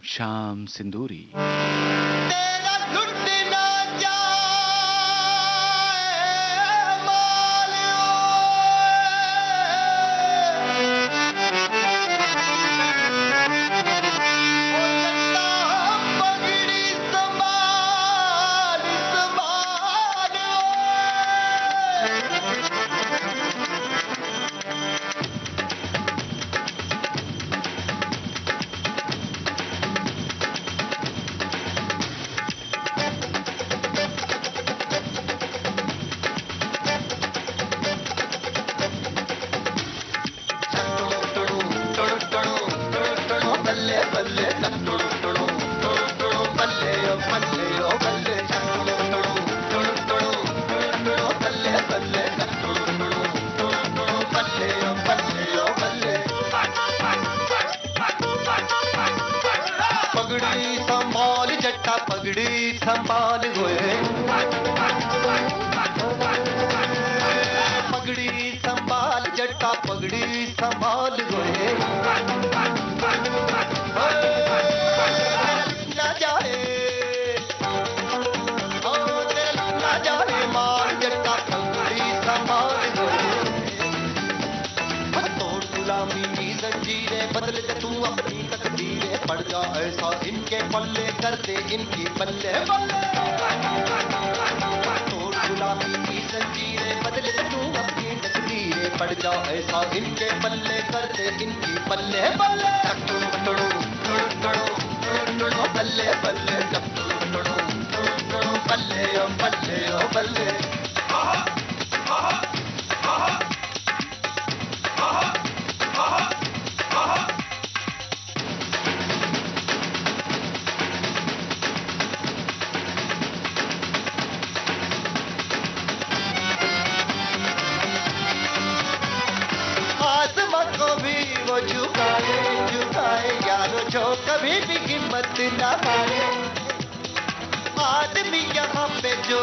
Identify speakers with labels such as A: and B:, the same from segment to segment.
A: शाम सिंदूरी।
B: तेरा लुट ना जाए मालियो, ओ जट्टा पगड़ी संभाल संभाल, बल्ले बल्ले टुडू टुडू टुडू बल्ले ओ बल्ले ओ बल्ले टुडू टुडू टुडू बल्ले बल्ले टुडू टुडू बल्ले ओ बल्ले ओ बल्ले। पगड़ी संभाल जट्टा पगड़ी संभाल गोए, पगड़ी संभाल जट्टा पगड़ी संभाल गोए, ना जाए ओ तेरा ना जाए मार जट्टा पगड़ी संभाल गोए। तोड़ गुलामी की जंजीरें बदल दे तू अपनी तकदीरें, पड़ जा ऐसा इनके पल्ले कर दे इनकी बल्ले बल्ले। तोड़ गुलामी की जंजीरें बदल दे तू अपनी तकदीरें, पड़ जा ऐसा इनके पल्ले कर दे इनकी बल्ले बल्ले। टुडू टुडू टुडू टुडू बल्ले बल्ले टुडू टुडू टुडू बल्ले ओ बल्ले ओ बल्ले। आसमां को भी वो झुकाए झुकाए यारो जो कभी भी हिम्मत ना हारे। आदमी यहाँ पे जो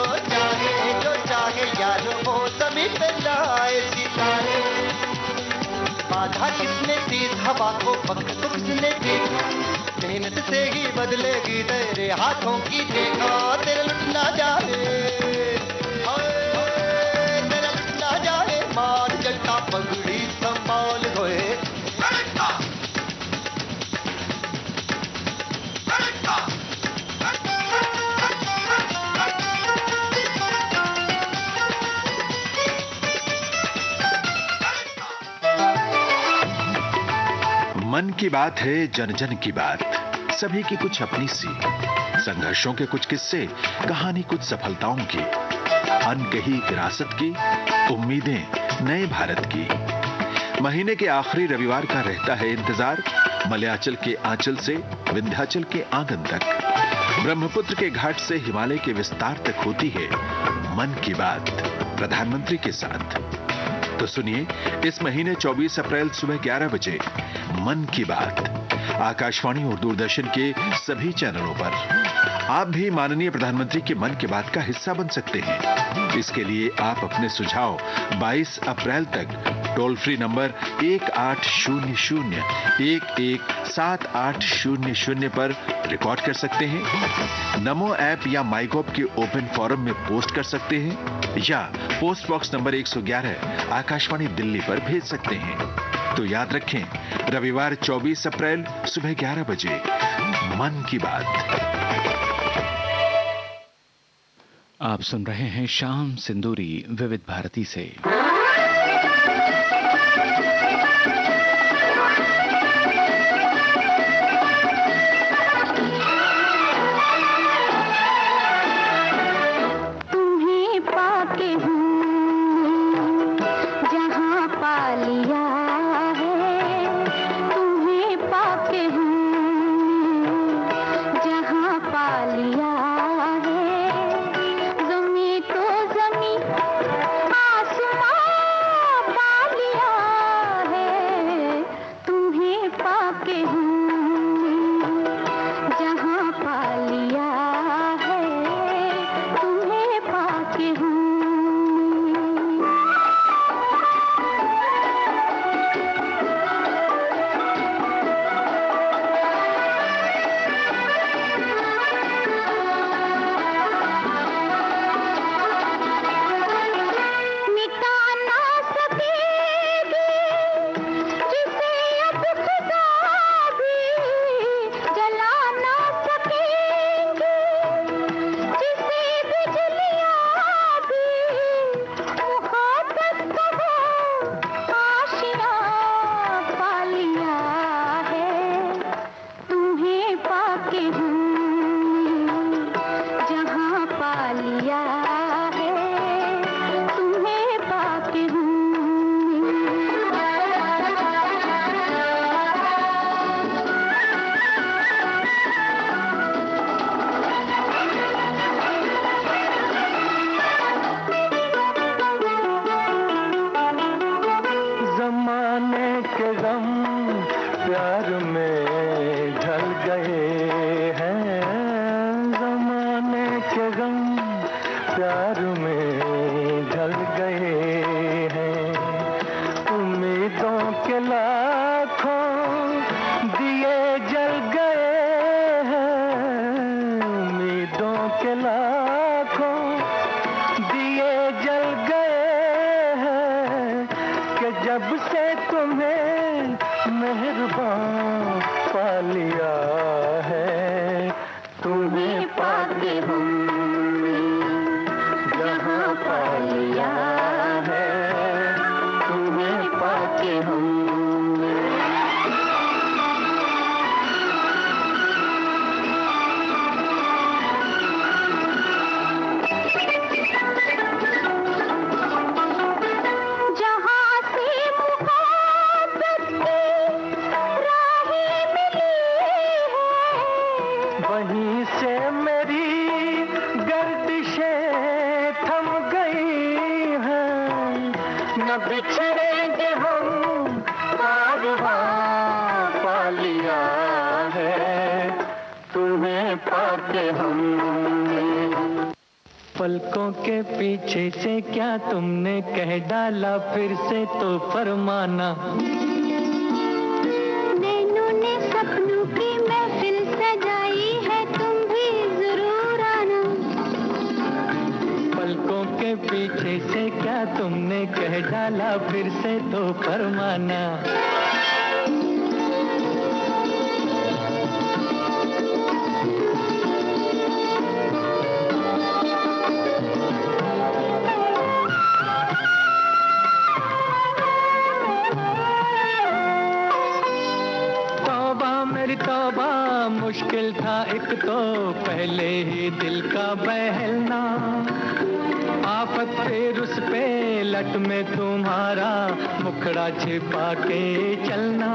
B: चाहे यारो वो जमीन पे लाए सितारे। बाधा किसने दी हवा को, वक्त को किसने देखा, मेहनत से ही बदलेगी तेरे हाथों की देखा। तेरा लुट ना जाए तेरा लुट ना जाए मार जट्टा पगड़ी संभाल गोए।
C: मन की बात है, जन जन की बात, सभी की कुछ अपनी सी, संघर्षों के कुछ किस्से, कहानी कुछ सफलताओं की, अनकही विरासत की, उम्मीदें नए भारत की। महीने के आखिरी रविवार का रहता है इंतजार, मलयाचल के आंचल से विंध्याचल के आंगन तक, ब्रह्मपुत्र के घाट से हिमालय के विस्तार तक होती है मन की बात प्रधानमंत्री के साथ। तो सुनिए इस महीने 24 अप्रैल सुबह 11 बजे मन की बात आकाशवाणी और दूरदर्शन के सभी चैनलों पर। आप भी माननीय प्रधानमंत्री के मन की बात का हिस्सा बन सकते हैं। इसके लिए आप अपने सुझाव 22 अप्रैल तक टोल फ्री नंबर 1800-117800 पर रिकॉर्ड कर सकते हैं, नमो ऐप या माईगॉव के ओपन फोरम में पोस्ट कर सकते हैं, या post box number 111 Akashvani Delhi पर भेज सकते हैं। तो याद रखें, रविवार 24 अप्रैल सुबह 11 बजे मन की बात।
A: आप सुन रहे हैं शाम सिंदूरी विविध भारती से।
D: पाके हूँ जहाँ पा लिया है तुम्हें पाके हूँ।
B: जमाने के गम प्यार में ढल गए हैं, जमाने के गम प्यार में ढल गए हैं। उम्मीदों के लाखों दिए जल गए हैं, उम्मीदों के लाखों दिए जल गए हैं कि जब से तुम्हें मेहरबान पा लिया है तुम्हें पाके हम जहाँ पा लिया है तुम्हें पाके हम। वहीं से मेरी गर्दिशें थम गई हैं, न बिछड़ेंगे हम कारवां पा लिया है तुम्हें पाके हमने। पलकों के पीछे से क्या तुमने कह डाला फिर से तो फरमाना।
D: नैनों ने सपनों की महफिल सजाई है तुम भी जरूर आना।
B: पलकों के पीछे से क्या तुमने कह डाला फिर से तो फरमाना। तौबा मुश्किल था एक तो पहले ही दिल का बहलना। आफत फिर उस पे लट में तुम्हारा मुखड़ा छिपा के चलना।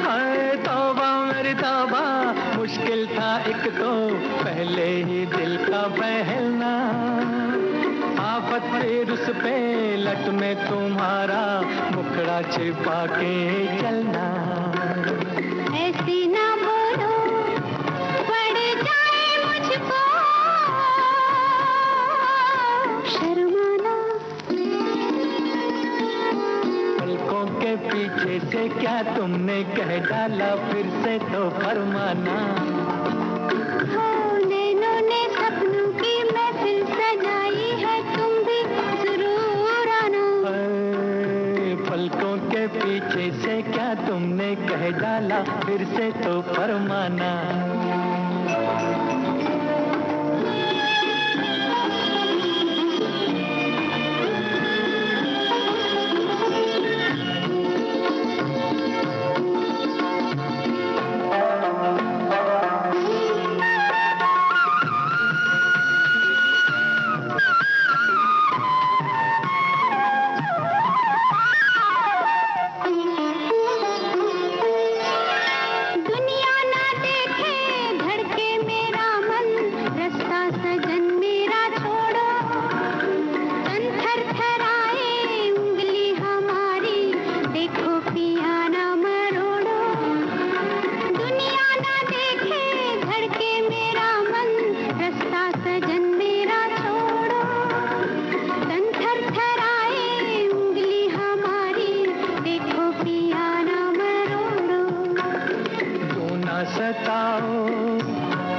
B: हाय तौबा मेरी तौबा मुश्किल था एक तो पहले ही दिल का बहलना। आफत फिर उस पे लट में तुम्हारा मुखड़ा छिपा के चलना।
D: ऐसी ना बोलो पड़ जाए मुझको शर्माना।
B: पलकों के पीछे से क्या तुमने कह डाला फिर से तो फरमाना।
D: नैनों ने सपनों की महफिल सजाई है तुम भी जरूर आना।
B: पलकों के पीछे से क्या तुमने कह डाला फिर से तो फरमाना।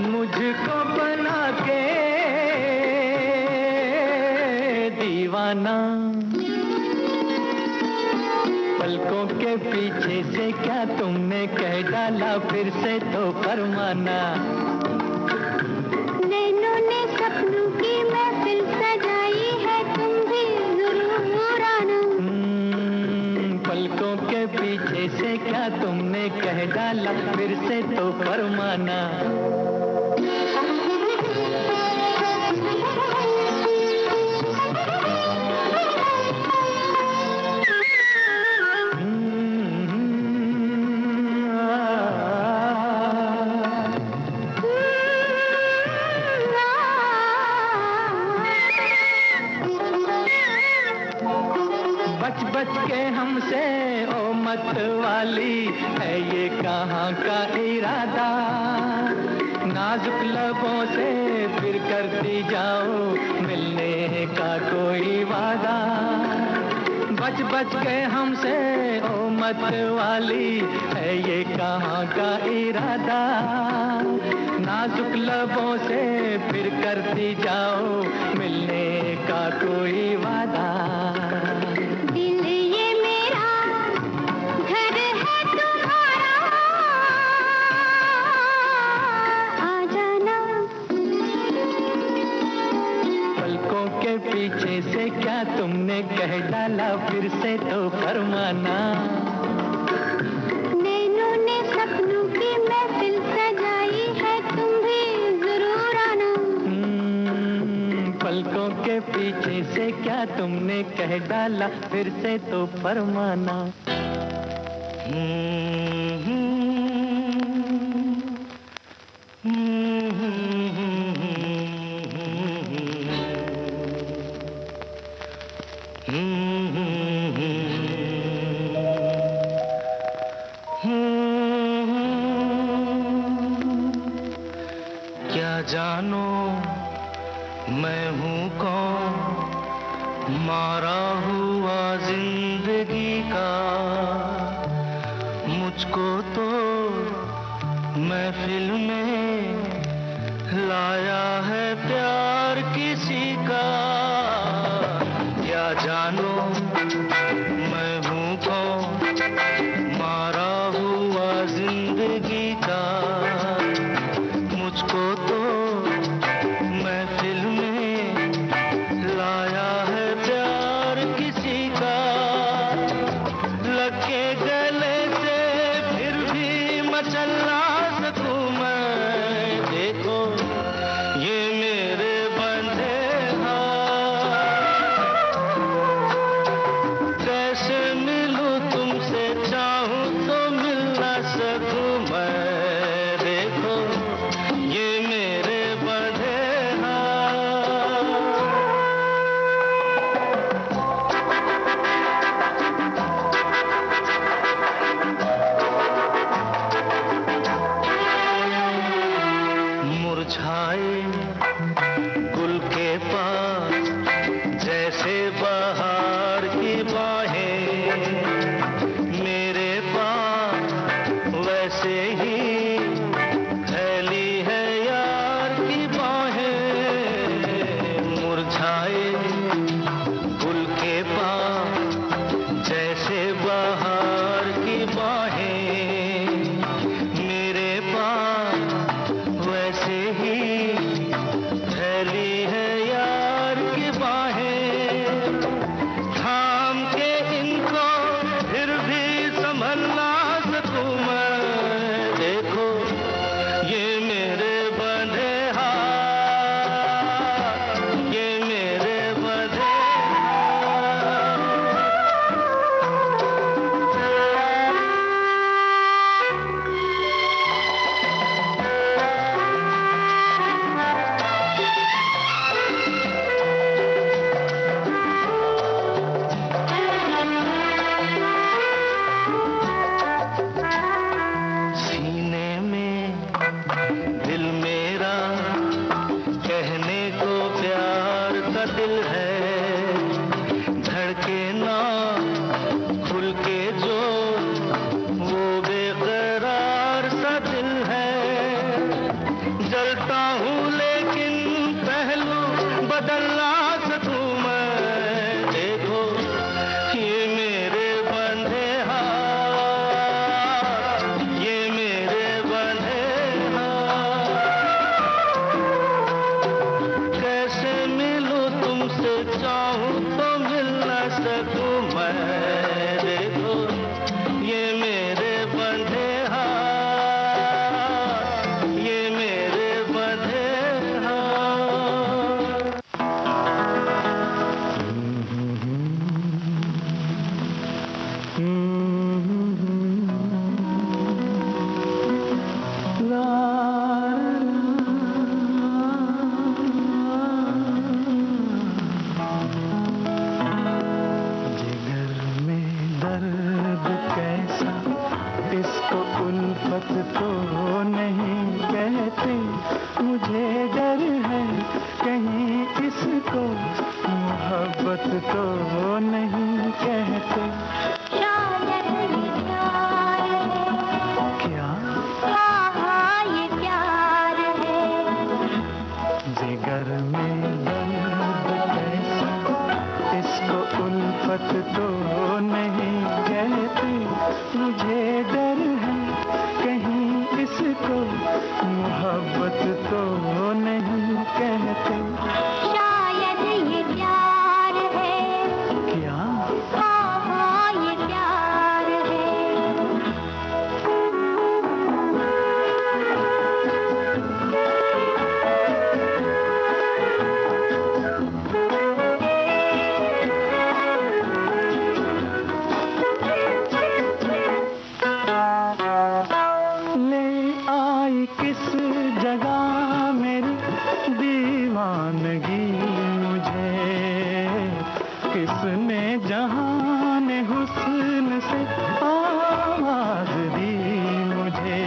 B: मुझको बना के दीवाना। पलकों के पीछे से क्या तुमने कह डाला फिर से तो फरमाना।
D: नैनों ने सपनों की महफिल सजाई है तुम भी जरूर आना।
B: पलकों के
E: पीछे से क्या तुमने कह डाला, फिर से तो फरमाना। बच के हमसे ओ मत वाली, है ये कहाँ का इरादा, नाजुक लबों से फिर करती जाओ मिलने का कोई वादा। बच के हमसे ओ मत वाली, है ये कहाँ का इरादा, नाजुक लबों से फिर करती जाओ मिलने का कोई वादा।
D: दिल ये मेरा घर है तुम्हारा, आ जाना।
E: पलकों के पीछे से क्या तुमने कह डाला, फिर से तो फरमाना।
D: नैनों ने सपनों की महफिल सजाई है, तुम भी जरूर आना।
E: पलकों के पीछे से क्या तुमने कह डाला, फिर से तो फरमाना।
F: क्या जानो मैं हूँ कौन, मारा हुआ जिंदगी का, मुझको तो महफिल में लाया है प्यार किसी का। क्या जानो मैं हूँ कौन, मारा हुआ जिंदगी का, मुझको तो महफिल में लाया है प्यार किसी का। लगे गले से फिर भी मचल ना सकूं मैं, देखो ये मेरे बंधे हाथ। कैसे मिलूं तुमसे, चाहूं तो मिल ना सकूं मैं, देखो ये मेरे बंधे मुरझाए गुल के पास जैसे बहार की बाहें, मेरे पास वैसे ही फैली है यार की बाहें। मुरझाए गुल के पास जैसे बहार की बाहें, मेरे पास वैसे ही फैली है यार की बाहें। थाम के इनको फिर भी संभल ना सकूं मैं, देखो ये मेरे बंधे हाथ, ये मेरे बंधे सीने में दिल मेरा कहने को प्यार का दिल है, धड़के ना खुल के जो वो बेकरार सा दिल है। जलता हूँ लेकिन पहलू बदल ना सकूं मैं, देखो ये मेरे बंधे हाथ, ये मेरे बंधे हाथ। कैसे मिलूं तुमसे, चाहूं तो मिल ना सकूं मैं, देखो
E: मुझे डर है कहीं इसको मोहब्बत तो नहीं कहते।
D: शायद ये प्यार है।
E: क्या?
D: हाँ ये प्यार है।
E: जिगर में दर्द कैसा इसको उल्फत तो नहीं कहते। मुझे डर है कहीं इसको मोहब्बत तो नहीं कहते।
D: शायद ये प्यार है।
E: क्या?
D: हाँ ये प्यार है।
E: ले आई किस जगह मेरी दीवानगी मुझे, किसने जहान हुस्न से आवाज दी मुझे।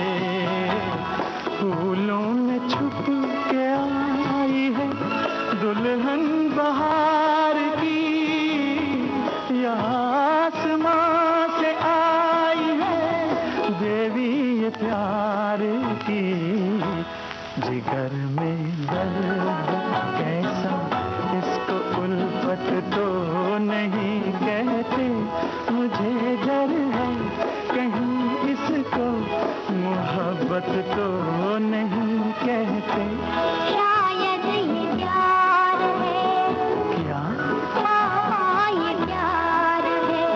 E: फूलों में छुप के आई है दुल्हन बहार की, या आसमां से आई है देवी ये प्यार की। जिगर में दर्द कैसा इसको उल्फत तो नहीं कहते। मुझे डर है कहीं इसको मोहब्बत तो नहीं कहते।
D: शायद ये प्यार है।
E: क्या?
D: हाँ ये प्यार है।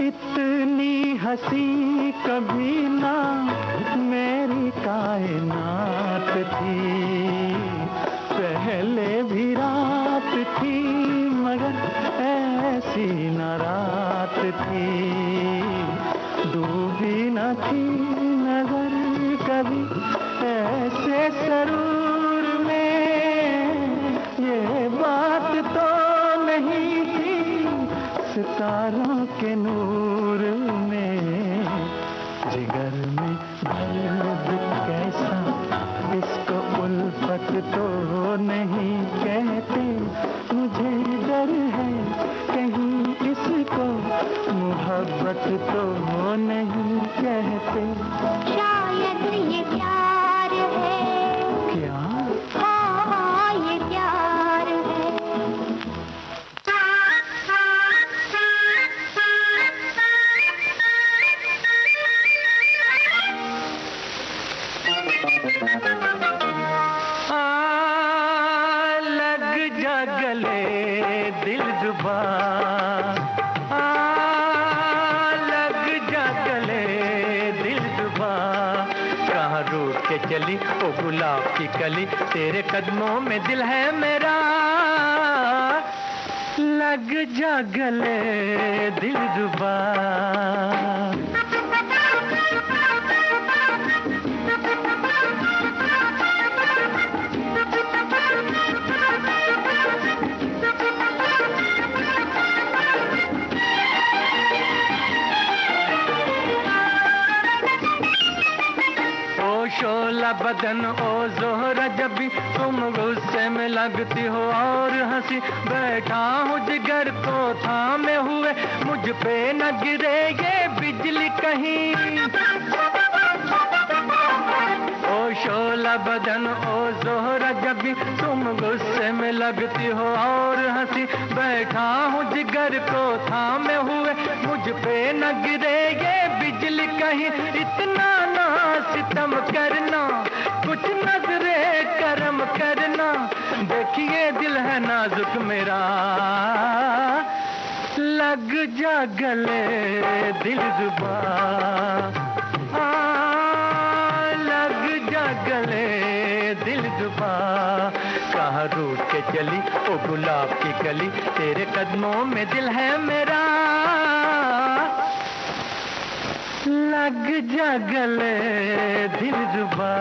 E: इतनी हंसी कभी ना मेरी कायनात थी। पहले भी रात थी मगर ऐसी न रात थी। डूबी न थी नजर कभी ऐसे सरूर में। ये बात तो नहीं थी सितारों के नूर में। जिगर में दर्द कैसा इसको उल्फत तो नहीं कहते। मुझे डर है कहीं इसको मोहब्बत तो नहीं कहते।
D: शायद ये प्यार है।
E: क्या?
D: हाँ ये प्यार है।
E: लग जा गले दिल जुबा, लग जा गले दिल जुबा। कहाँ रूठ के चली ओ गुलाब की कली, तेरे कदमों में दिल है मेरा। लग जा गले दिल जुबा। शोला बदन ओ जोहरा जब भी तुम गुस्से में लगती हो और हंसी। बैठा हूँ जिगर को थामे हुए, मुझ पे न गिरे ये बिजली कहीं। ओ शोला बदन ओ जोहरा जब भी तुम गुस्से में लगती हो और हंसी। बैठा हूँ जिगर को थामे हुए, मुझ पे न गिरे ये बिजली कहीं। इतना ना सितम करना, कुछ नजरे करम करना। देखिए दिल है नाजुक मेरा, लग जा गले दिल जुबा। लग जा गले दिल जुबा। कहाँ रूठ के चली ओ गुलाब की कली, तेरे कदमों में दिल है मेरा। लग जा गले दिलरुबा,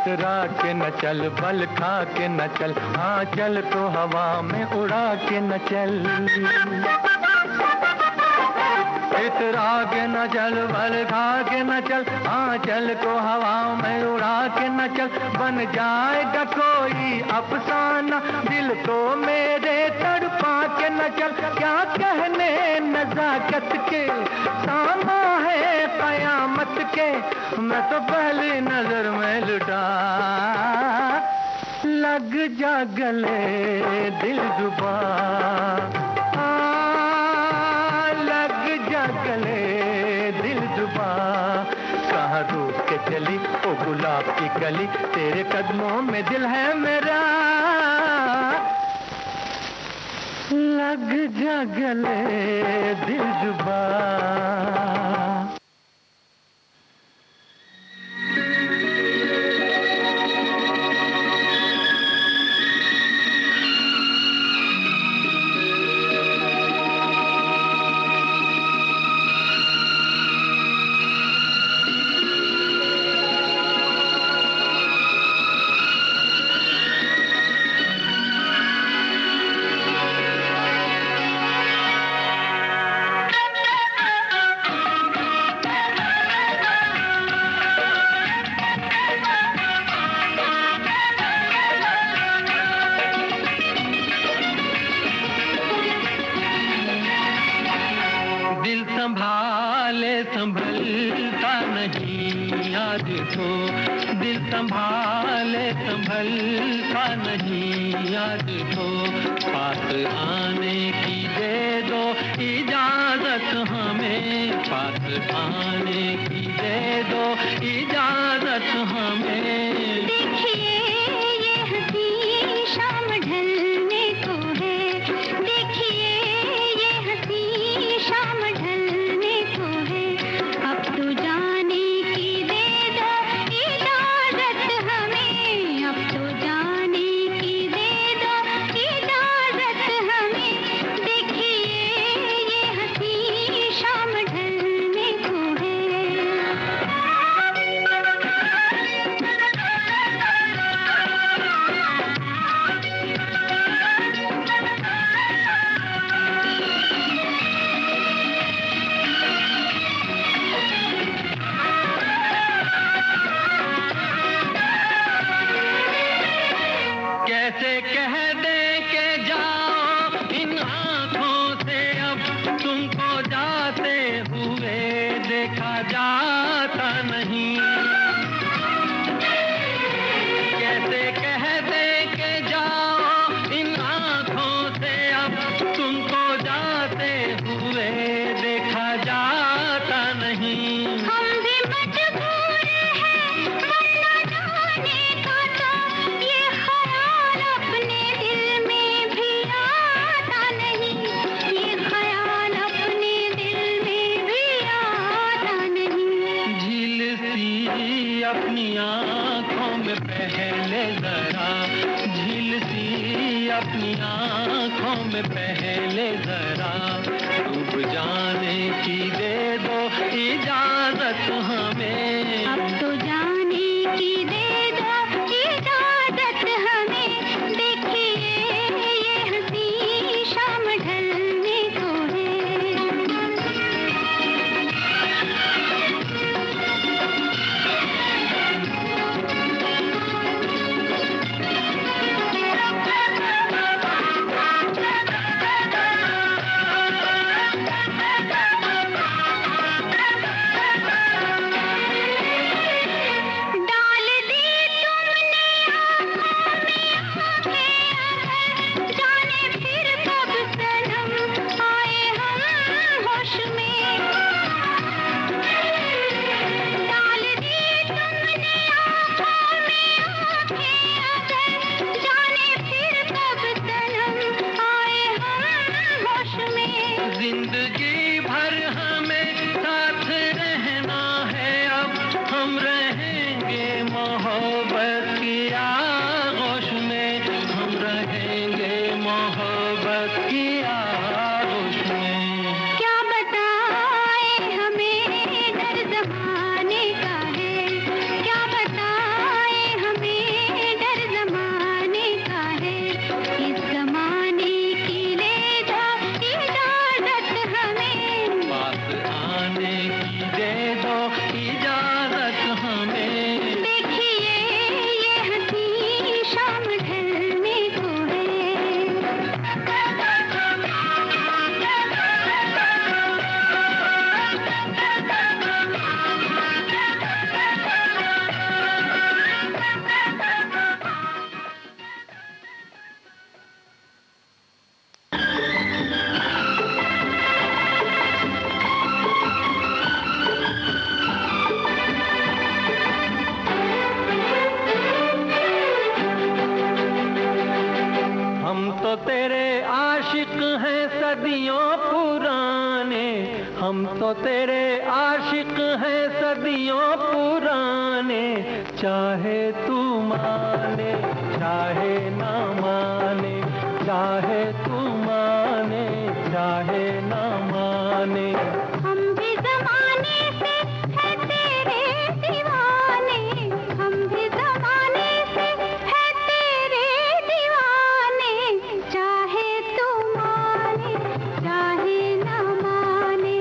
E: इतरा के न चल, बल खा के न चल, हाँ चल तो हवा में उड़ा के न चल। इतरा के न चल, बल खा के न चल, हाँ चल तो हवा में उड़ा के न चल। बन जाएगा कोई अफसाना, दिल तो मेरे तड़पा के न चल। क्या कहने नजाकत के, सामा है कयामत के, मैं तो पहली नजर में लुटा। लग जा गले दिलरुबा, लग जा गले दिलरुबा। कहाँ रूठ के चली ओ गुलाब की कली, तेरे कदमों में दिल है मेरा। लग जा गले दिलरुबा। संभलता नहीं याद को, दिल संभाले संभलता नहीं याद को। पास आने की दे दो इजाजत हमें, पास आने की दे दो इजाजत हमें।
D: देखिए ये हंसी शाम ढलने को है, देखिए ये हंसी शाम ढलने को है। अब तो जाने की दे दो इजाजत हमें, अब तो जाने की दे दो इजाजत हमें। देखिए ये हंसी शाम ढलने को है।
E: कैसे कह दे के जाओ इन आँखों से, अब तुमको जाते हुए देखा जाता नहीं। कैसे कह दे के जाओ इन आँखों से, अब तुमको जाते हुए देखा जाता नहीं।
D: हम भी मजबूर हैं वरना जाने का, तो ये ख्याल अपने दिल में भी आता नहीं, ये ख्याल अपने दिल में भी आता नहीं।
E: झील सी अपनी आँखों में पहले जरा, झील सी अपनी आँखों में पहले जरा। डूब जाने की दे दो इजाजत हमें,
D: अब तो जाने की दे दो इजाजत हमें। देखिए ये हंसी शाम ढलने को है।
E: तो तेरे आशिक हैं सदियों पुराने, हम तो तेरे आशिक हैं सदियों पुराने। चाहे तू माने चाहे ना माने, चाहे तू माने चाहे ना माने।
D: हम भी ज़माने से है तेरे दीवाने, हम भी ज़माने से है तेरे दीवाने। चाहे तू माने चाहे ना माने,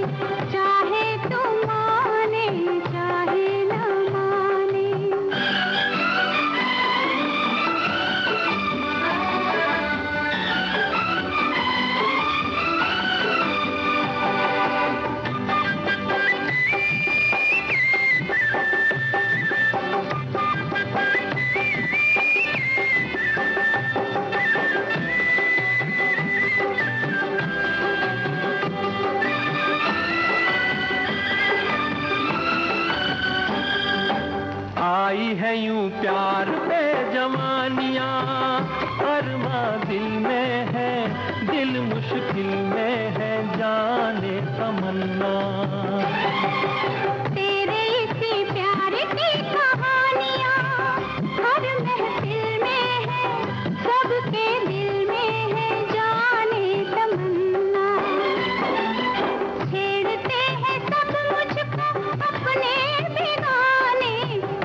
D: चाहे तू माने चाहे ना माने।
E: आई है यूं प्यार पे जवानियां, अरमा दिल में है, दिल मुश्किल में है, जाने तमन्ना।
D: तेरे इसी प्यार की कहानियाँ हर महफिल में है, सबके दिल में है, जाने तमन्ना। छेड़ते हैं सब मुझको अपने बेगाने,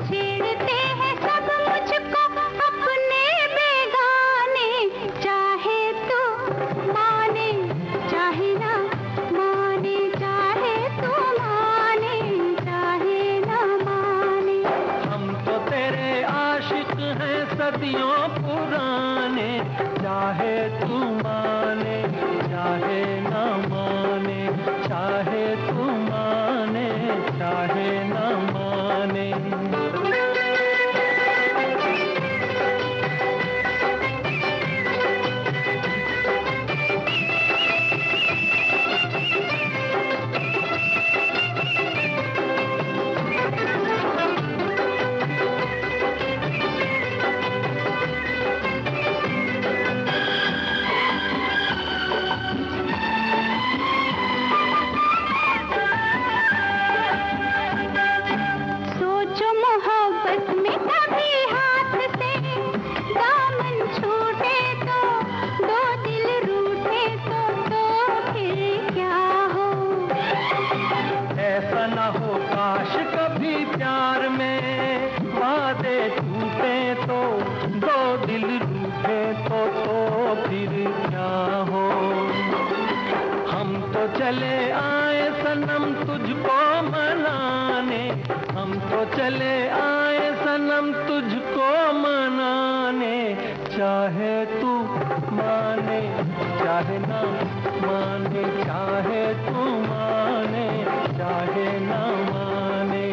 D: छेड़ते हैं सब मुझको अपने बेगाने। चाहे तू माने चाहे ना माने, चाहे तू माने चाहे ना माने।
E: हम तो तेरे आशिक हैं सदियों पुराने, चाहे तू माने चाहे ना माने, चाहे तू माने चाहे ना माने।
D: सोचो मोहब्बत में कभी हाथ से दामन छूटे तो, दो दिल रूठे तो फिर क्या हो।
E: ऐसा न हो काश कभी प्यार में वादे टूटे तो, दो दिल रूठे तो फिर क्या हो। हम तो चले आए सनम तुझको मनाने, हम तो चले आए सनम तुझको मनाने। चाहे तू माने चाहे ना माने, चाहे तू माने चाहे ना माने।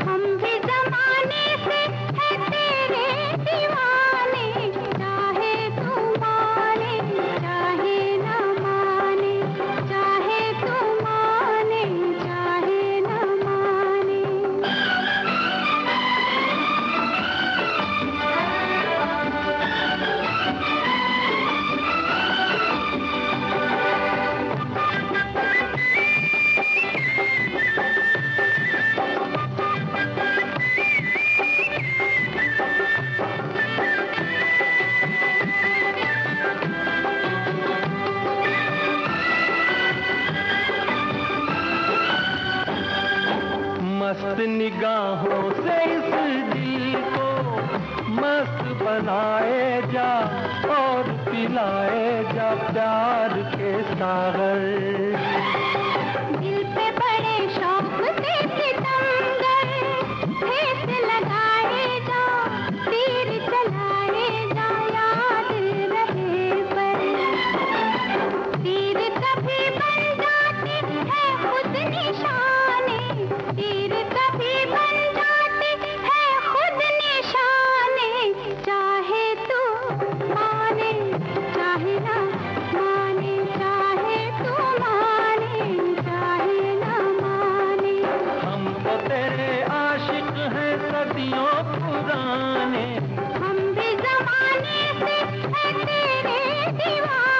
D: हम भी ज़माने से है तेरे दीवाने, चाहे तू माने चाहे ना माने, चाहे तू माने चाहे ना माने।
E: मस्त निगाहों से इस दिल को मस्त बनाए जा, और पिलाए जा प्यार के सागर।
D: दिल पे बड़े शौक से सितमगर ठेस लगाए जा, तीर चलाए जा, याद रहे पर। तीर कभी बन जाते हैं खुद निशाने, तीर कभी बन जाते हैं खुद निशाने। चाहे तू माने चाहे ना माने, चाहे तू माने चाहे ना माने।
E: हम तो तेरे आशिक हैं सदियों पुराने,
D: हम भी ज़माने से है तेरे दीवाने।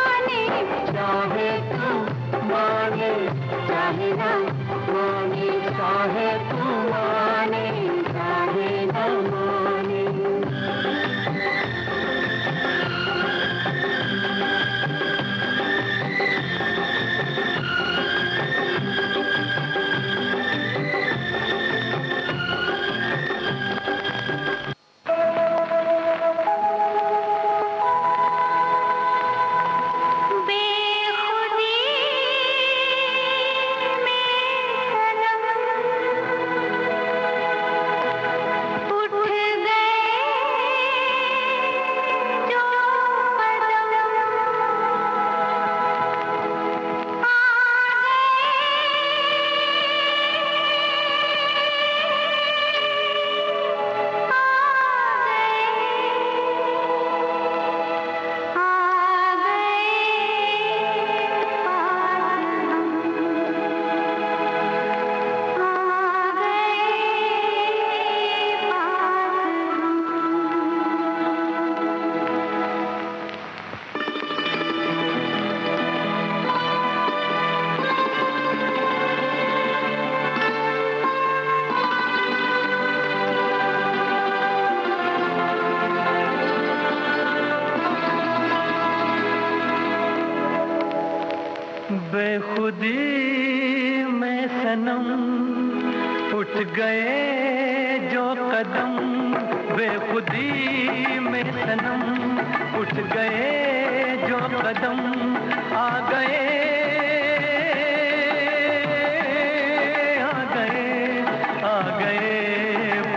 E: बेखुदी में सनम उठ गए जो कदम, बेखुदी में सनम उठ गए जो कदम, आ गए आ गए आ गए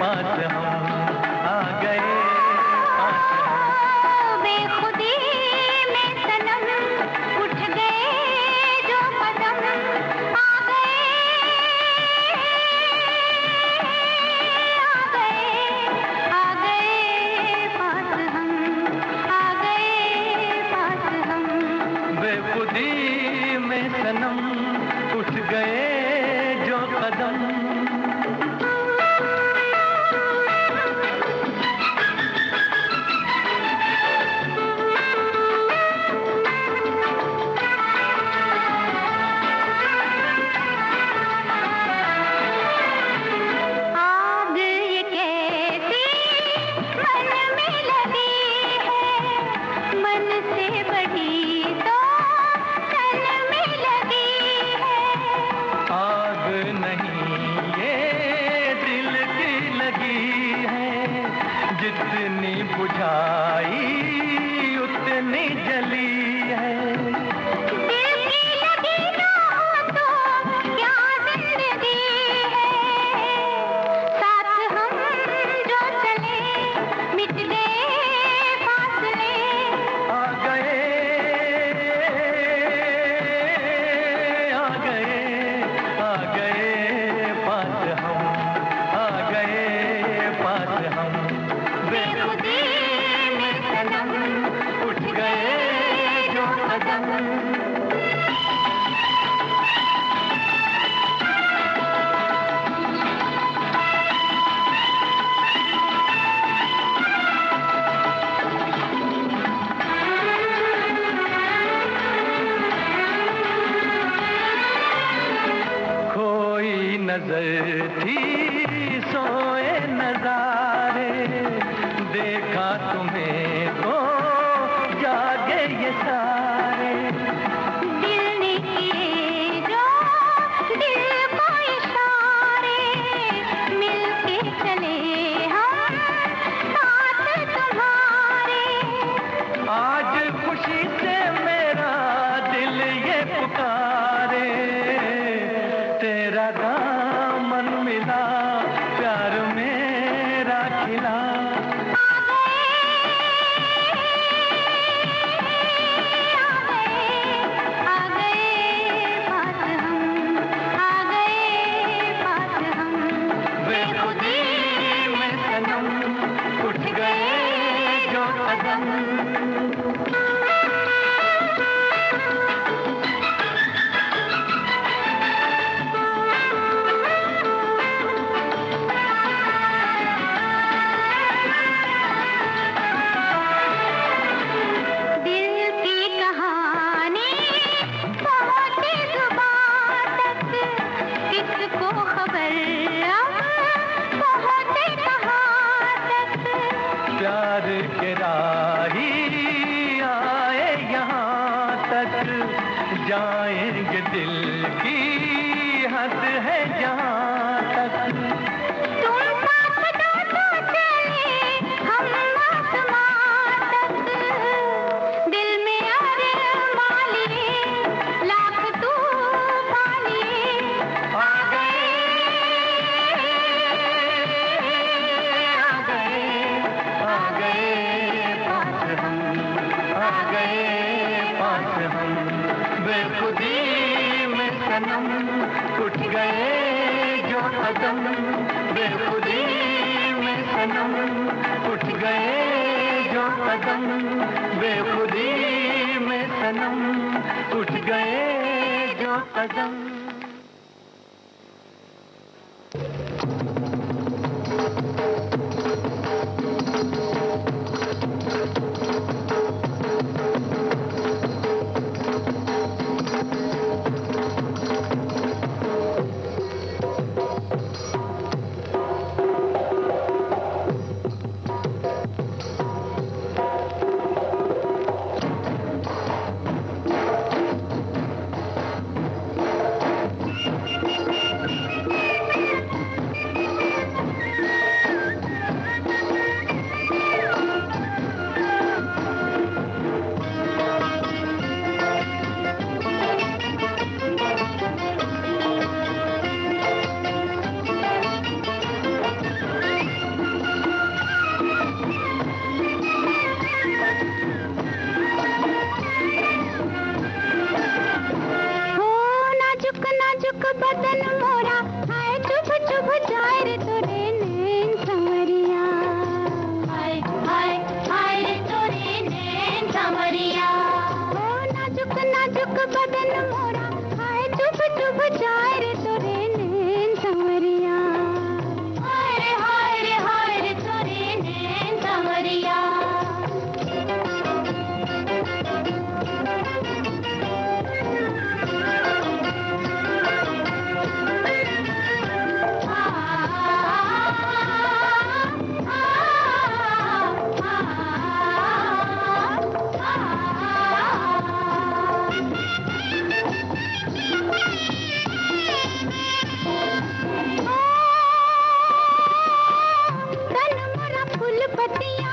E: पास हम, आ गए पास हम।
D: बेखुदी में सनम उठ गए जो कदम, आ गए आ गए पास हम, आ गए पास हम।
E: बेखुदी में सनम उठ गए जो कदम।
D: आग ये कैसी मन में लगी है, मन से बड़ी तो तन में लगी है।
E: आग नहीं ये दिल की लगी है, जितनी बुझाई उतनी जली है।
D: दिल की लगी ना हो तो क्या जिंदगी है, साथ हम जो चले मिट गए फासले।
E: आ गए आ गए आ गए पास हम, आ गए पास हम। बेखुदी में सनम उठ गए जो कदम। खोई नजर थी सोए नजारे, देखा तुम्हें तो जागे ये सारे।
D: दिल ने किए जो दिल को इशारे, मिलके चले हम साथ तुम्हारे।
E: आज खुशी से मेरा दिल ये पुकारे, तेरा दामन मिला प्यार मेरा खिला।
D: आ गए पास हम, आ गए पास हम।
E: बेखुदी में सनम उठ गए जो कदम।
D: दिल की कहानी पहुंची जुबां तक, किसको खबर अब पहुंचे कहाँ तक।
E: प्यार के राही आए यहाँ तक, जाएंगे दिल की हद है जहाँ तक।
D: तुम साथ दो तो चले हम आसमां तक, दिल में अरमां लिए लाख तूफान लिए।
E: आ गए आ गए आ गए पास हम, आ गए पास हम। बेखुदी में सनम उठ गए जो कदम, बेखुदी में सनम उठ गए जो कदम, बेखुदी में सनम उठ गए जो कदम।
D: पतिया,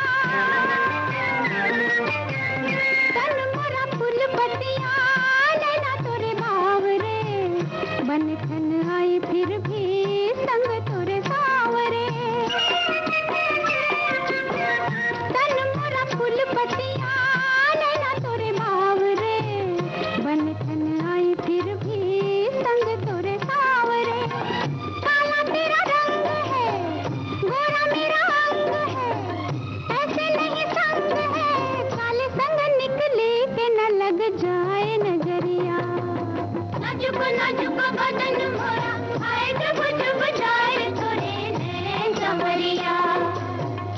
D: तन मोरा फूल पतिया, नैना तोरे बावरे, बन ठन आई फिर भी संग तोरे सावरे। तन मोरा फूल पतिया, नैना तोरे बावरे, बन ठन आई फिर भी संग तोरे सावरे। काला तेरा रंग है, गोरा मेरा अंग है, ऐसे नहीं संग है, काले संग निकले के न लग जाए नजरिया। नाजुक नाजुक बदन मोरा, हाय डूब डूब जाए तोरे नैन संवरिया।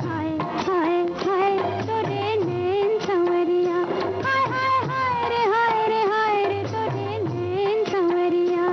D: हाय हाय हाय तोरे नैन संवरिया, हाय हाय हाय रे हाय रे हाय रे तोरे नैन संवरिया।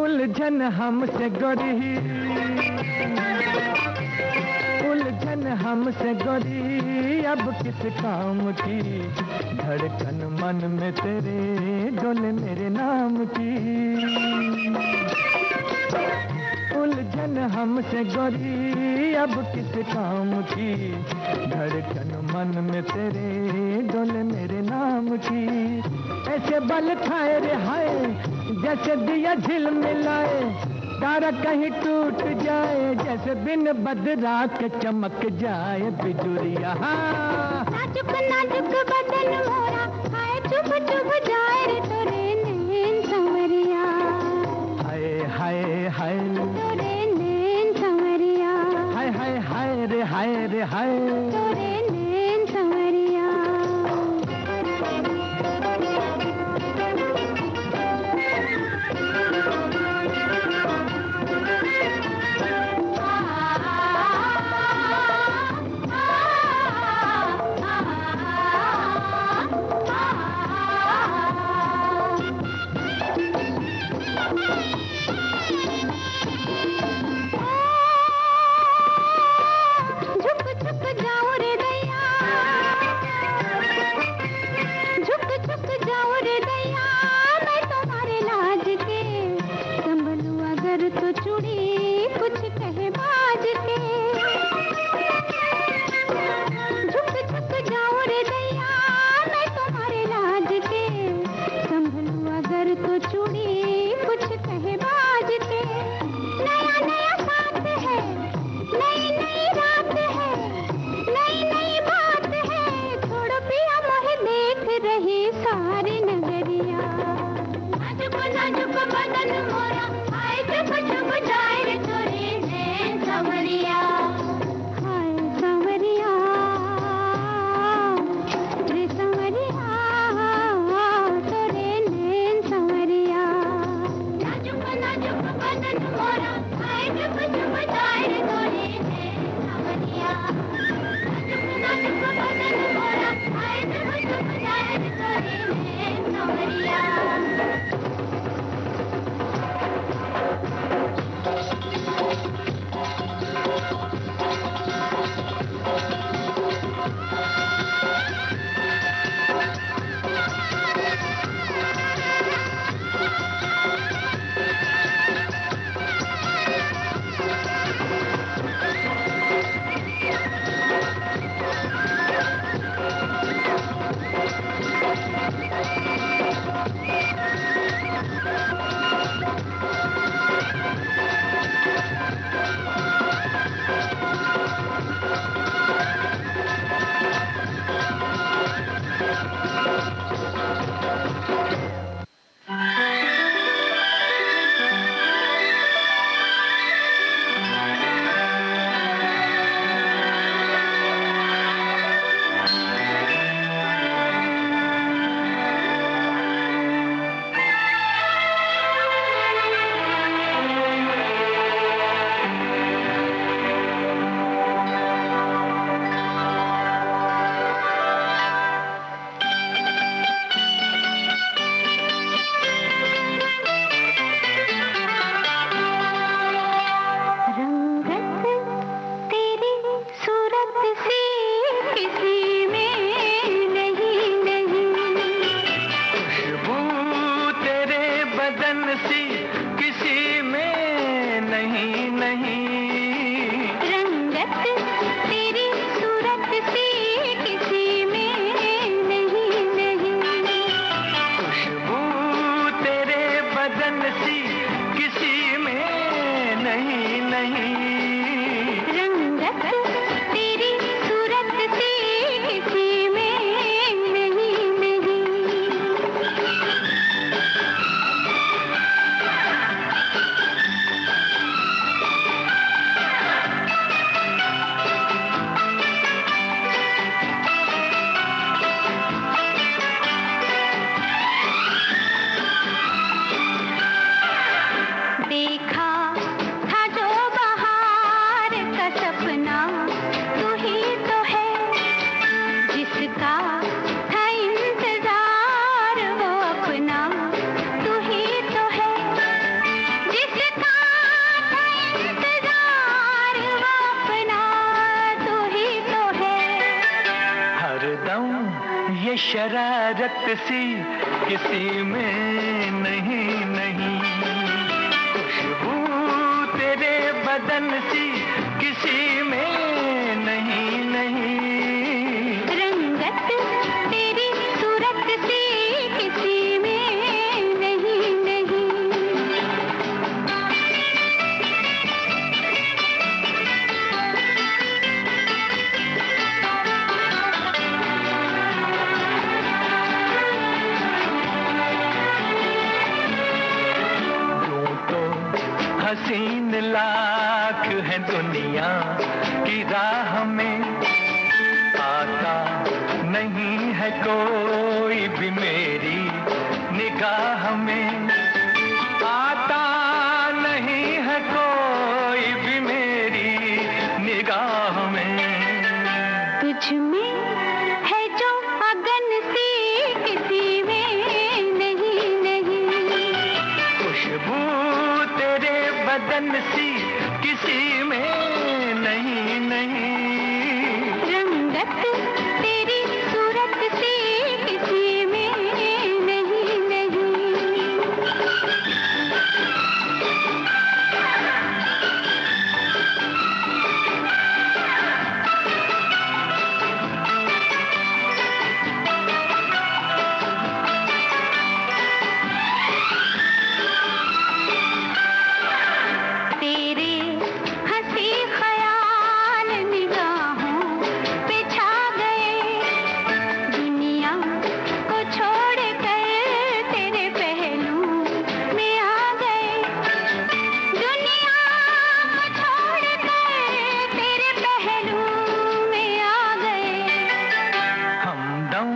E: उलझन हमसे गोरी, उलझन हमसे गोरी, अब किस काम की, धड़कन मन में तेरे डोले मेरे नाम की। उलझन हमसे गोरी, अब किस काम की, धड़कन मन में तेरे डोले मेरे नाम की। ऐसे बल खाए रे हाय, जैसे दिया झिलमिलाए, तारा कहीं टूट जाए, जैसे बिन बदरा के चमक जाए बिजुरिया।
D: नाजुक नाजुक बदन मोरा, हाय चुभ चुभ जाए रे तोरे नैन संवरिया।
E: हाय हाय हाय
D: तोरे नैन संवरिया,
E: हाय हाय हाय रे हाय रे हाय
D: तोरे नैन संवरिया। झुक झुक जाऊं रे दैया, झुक झुक जाऊं रे दैया, मैं तुम्हारे लाज के, संभलूं अगर तो चूड़ी कुछ कहे बाज के। झुक झुक जाऊं रे दैया, मैं तुम्हारे लाज के, संभलूं अगर तो चूड़ी कुछ कहे बाज के। नया नया साथ है, नई नई रात है, नई नई बात है, छोड़ो पिया मोहे देख रही सारी नगरिया। नाजुक नाजुक बदन मोरा, हाय चुप चुप जाए रे
E: नहीं।
D: रंगत तेरी सूरत सी किसी में नहीं नहीं।
E: खुशबू तेरे बदन सी किसी में नहीं नहीं।
D: रंगत तेरी सूरत सी किसी में नहीं नहीं। देखा था जो बहार का सपना तू ही तो है, जिसका था इंतजार वो अपना तू ही तो है, जिसका था इंतजार वो अपना तू ही तो है।
E: हरदम ये शरारत सी किसी में नहीं नहीं। खुशबू तेरे बदन सी किसी में नहीं नहीं।
D: रंगत तेरी सूरत सी किसी में नहीं नहीं।
E: यूं तो हसीन लाख है दुनिया की राह में, आता नहीं है कोई भी मेरी निगाह में। आता नहीं है कोई भी मेरी निगाह में।
D: तुझ में है जो अगन सी किसी में नहीं नहीं।
E: खुशबू तेरे बदन सी किसी में नहीं नहीं।
D: रंगत तेरी सूरत सी किसी में नहीं नहीं। तेरे हंसी ख्याल निगाहों पे छा गए, दुनिया को छोड़ कर तेरे पहलू में आ गए। दुनिया को छोड़ कर तेरे पहलू में आ गए।
E: हमदम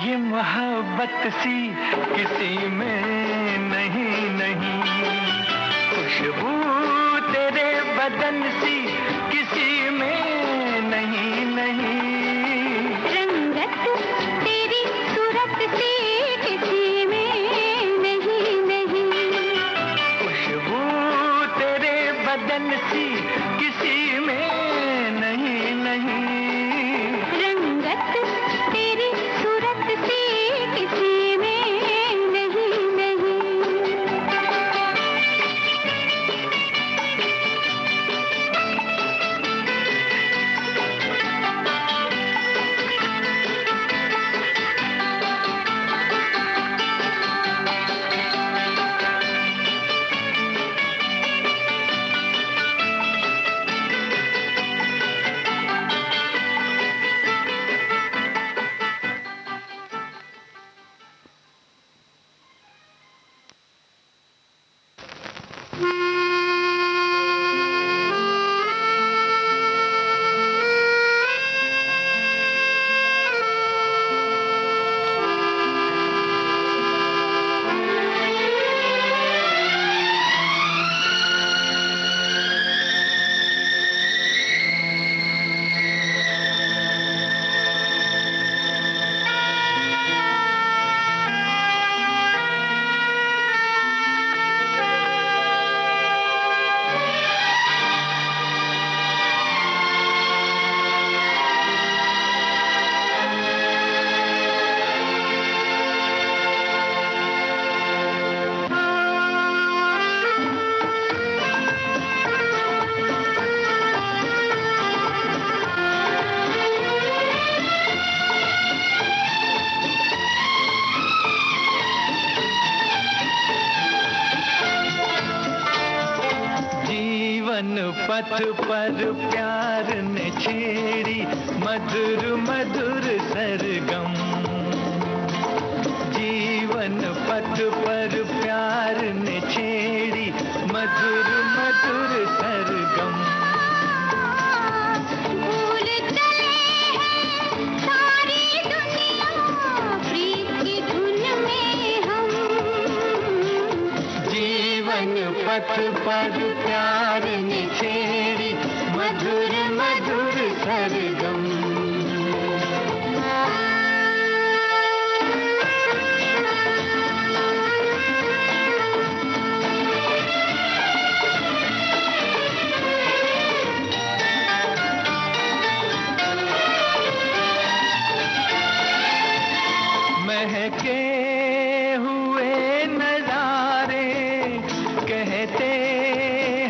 E: ये मोहब्बत सी किसी में नहीं नहीं। खुशबू तेरे बदन सी किसी में नहीं नहीं।
D: रंगत तेरी सूरत सी किसी में नहीं नहीं।
E: खुशबू तेरे बदन सी किसी में नहीं नहीं।
D: रंगत तेरी सूरत सी किसी में नहीं नहीं।
E: जीवन पथ पर प्यार ने छेड़ी मधुर मधुर सरगम। जीवन पथ पर प्यार ने छेड़ी मधुर मधुर सरगम।
D: भूल चले हैं सारी दुनिया प्रीत की धुन में हम।
E: जीवन पथ पर प्यार ने छेड़ी मधुर मधुर सरगम। महके हुए नजारे कहते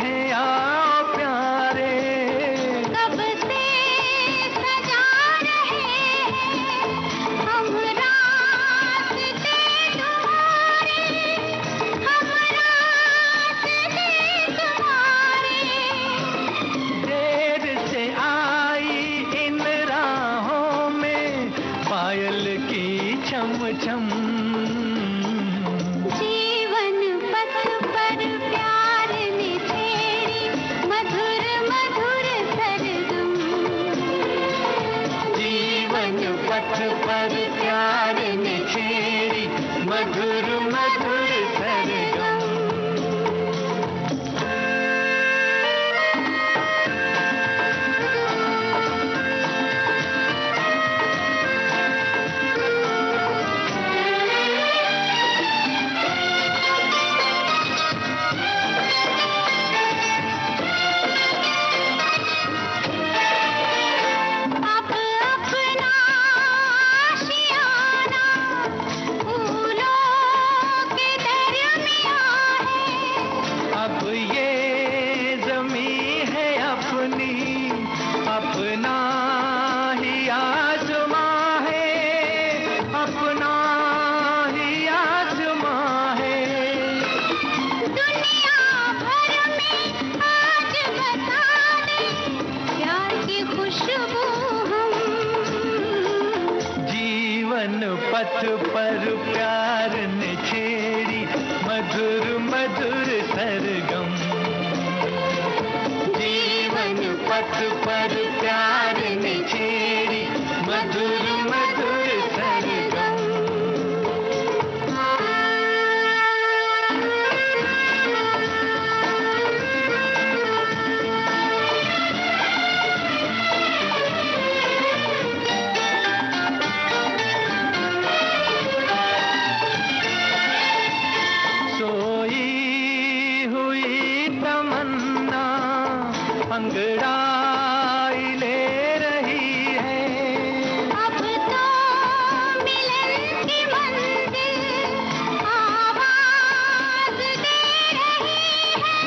E: हैं आओ प्यारे।
D: कब से सजा रहे हैं हम रास्ते तुम्हारे, हम रास्ते तुम्हारे।
E: देर से आई इन राहों में पायल की छम छम।
D: जीवन पथ पर प्यार ने छेड़ी मधुर मधुर सरगम।
E: जीवन पथ पर प्यार ने छेड़ी मधुर मधुर सरगम।
D: अब अपना आशियाना फूलों के दरमियां है।
E: अब ये ज़मीं है अपनी अपना ही आसमां है, अपना ही आसमां है।
D: दुनिया भर में आज बता दे प्यार की खुशबू हम।
E: जीवन पथ पर प्यार ने छेड़ी मधुर मधुर सरगम। जीवन पथ पर प्यार ने छेड़ी मधुर मधुर सरगम। सोई हुई तमन्ना अंगड़ाई ले रही है।
D: अब तो मिलन की मंजिल आवाज दे रही है,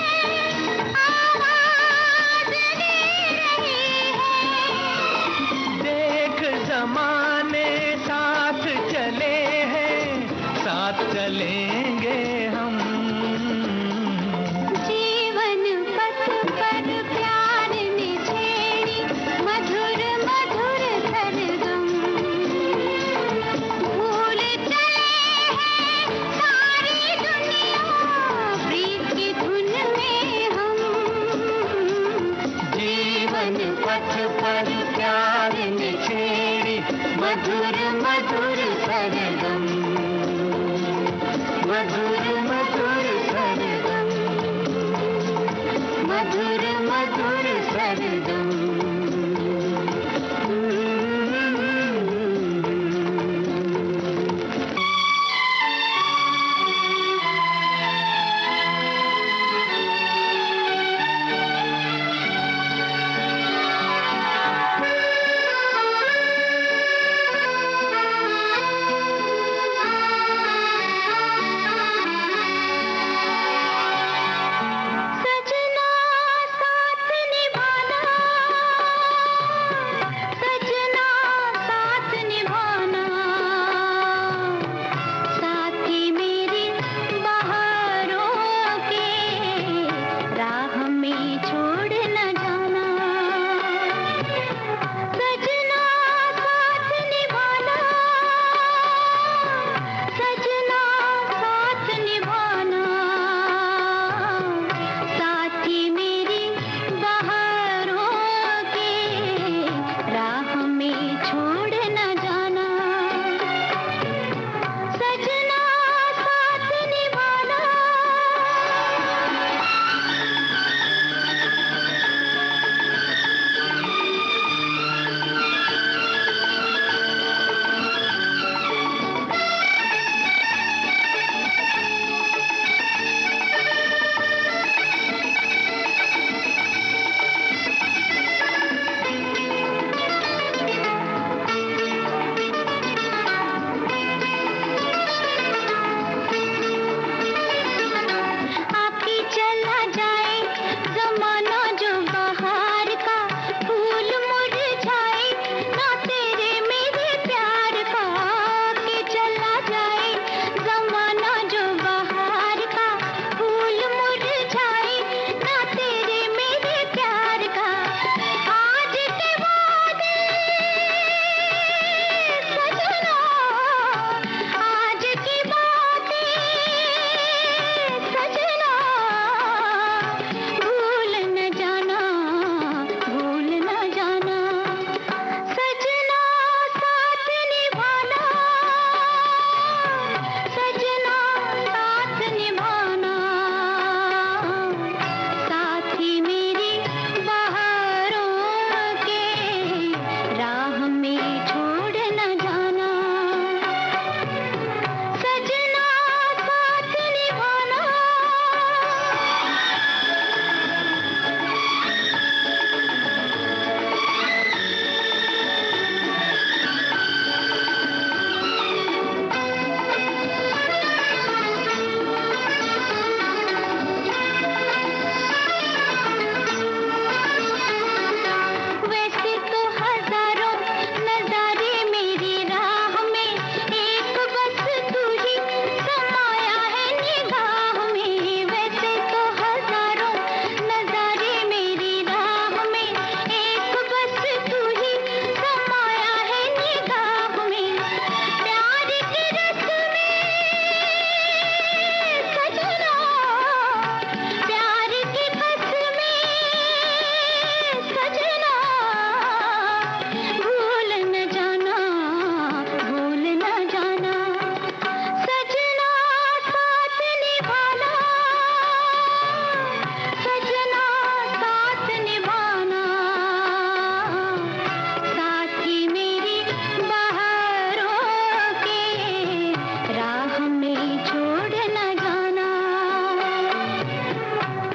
D: आवाज दे रही है।
E: देख जमाने साथ चले हैं साथ चलेंगे हम।
D: जीवन पथ पर प्यार ने छेड़ी मधुर मधुर सरगम। भूल चले हैं सारी दुनिया प्रीत की धुन में हम।
E: जीवन पथ पर प्यार ने छेड़ी मधुर मधुर सरगम। मधुर मधुर सरगम। मधुर मधुर सरगम।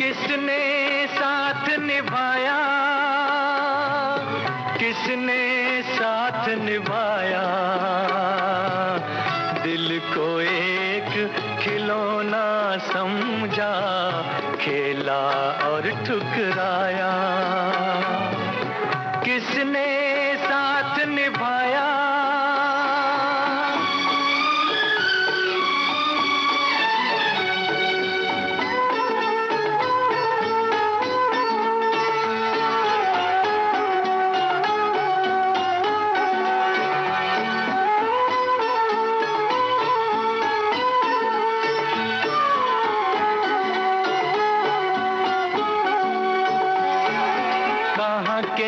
E: किसने साथ निभाया, किसने साथ निभाया, दिल को एक खिलौना समझा, खेला और ठुकराया। किसने साथ निभाया,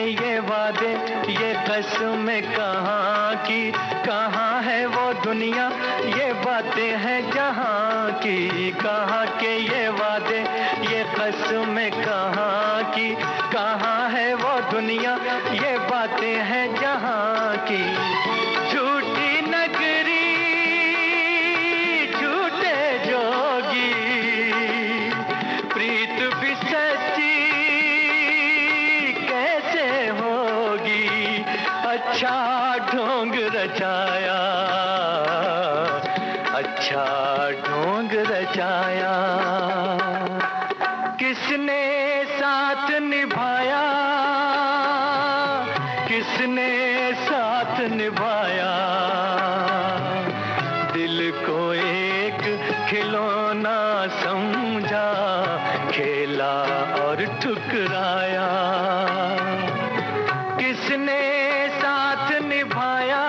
E: ये वादे ये कसमें कहाँ की, कहाँ है वो दुनिया ये बातें हैं जहाँ की। कहाँ के ये वादे ये कसमें कहाँ की, कहाँ है वो दुनिया ये बातें हैं जहाँ की। झूठी नगरी झूठे जोगी, प्रीत भी सच्ची अच्छा ढोंग रचाया, अच्छा ढोंग रचाया। किसने साथ निभाया, किसने साथ निभाया, दिल को एक खिलौना समझा, खेला और ठुकराया। किसने साथ निभाया।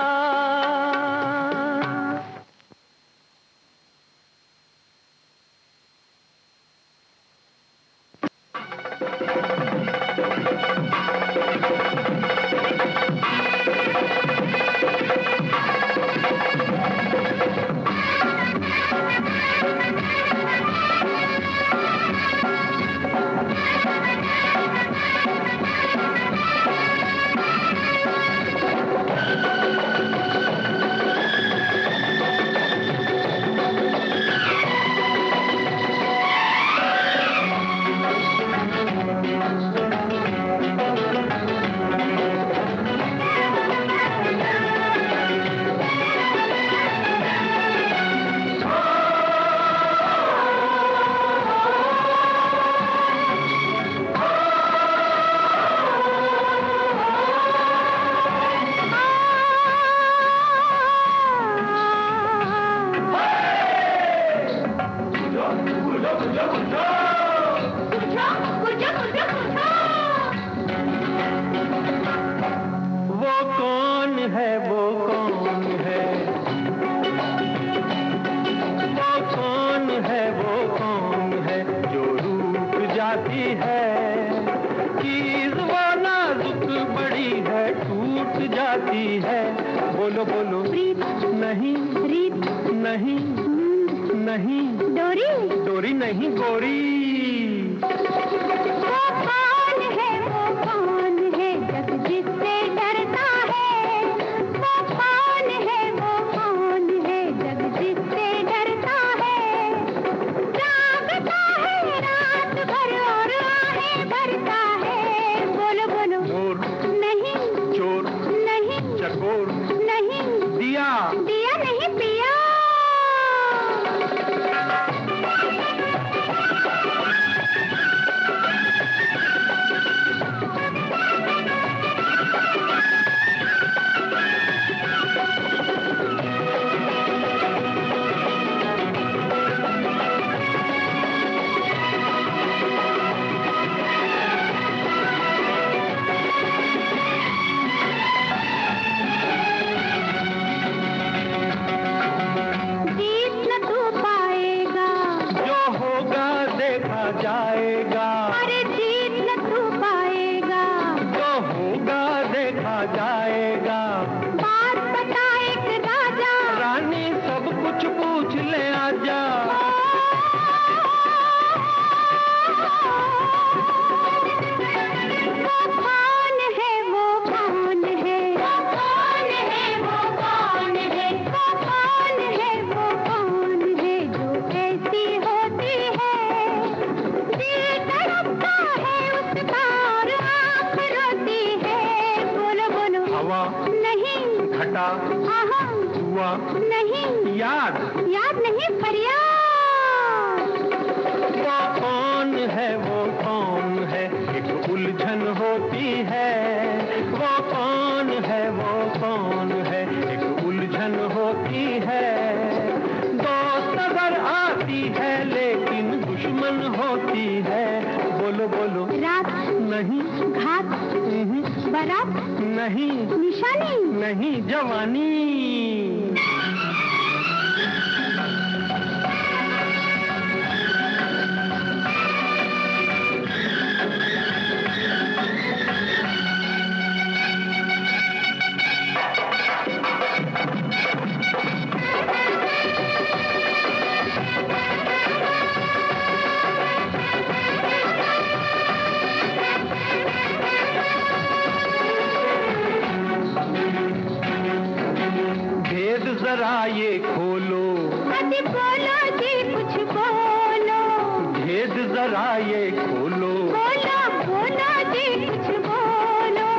E: बोलो बोलो प्रीत नहीं, रीत नहीं, नहीं, डोरी, डोरी नहीं, गोरी। वो कौन है जग जिससे डरता है। वो कौन है जग जिससे डरता है। जागता है रात भर और आहें भरता है। बोलो बोलो चोर नहीं, चोर नहीं, चकोर नहीं, दिया, दिया नहीं पिया। बेटा?
D: हाँ हाँ।
E: हुआ?
D: नहीं।
E: याद?
D: याद नहीं, फरियाद।
E: वो कौन है, वो कौन है, एक उलझन होती है। वो कौन है, वो कौन है, एक उलझन होती है। दोस्त अगर आती है लेकिन दुश्मन होती है। बोलो बोलो।
D: रात
E: नहीं।
D: घात बारात
E: नहीं।
D: निशानी
E: नहीं, जवानी। भेद जरा ये खोलो।
D: अति बोलो जी, कुछ बोलो।
E: भेद जरा ये खोलो।
D: बोलो बोलो जी, कुछ बोलो।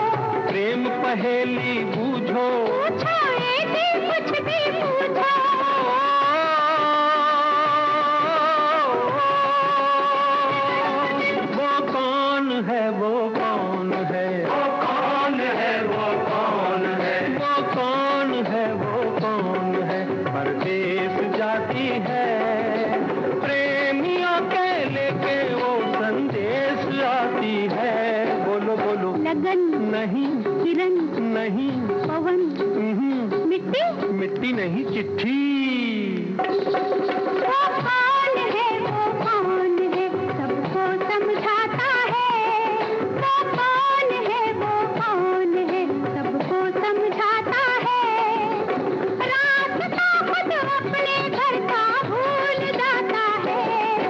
E: प्रेम पहेली बूझो।
D: पूछो जी, कुछ भी पूछो।
E: वो कौन है, वो कौन है, वो कौन है, वो कौन है, वो कौन है, वो कौन है, परदेस जाती है। प्रेमियों के लेके वो संदेश आती है। बोलो बोलो।
D: लगन
E: नहीं।
D: किरण
E: नहीं।
D: पवन मिट्टी
E: मिट्टी नहीं, चिट्ठी।
D: वो कौन है, वो कौन है, सबको समझाता है। वो कौन है, वो कौन है, सबको समझाता है। रास्ता खुद अपने घर का भूल जाता है।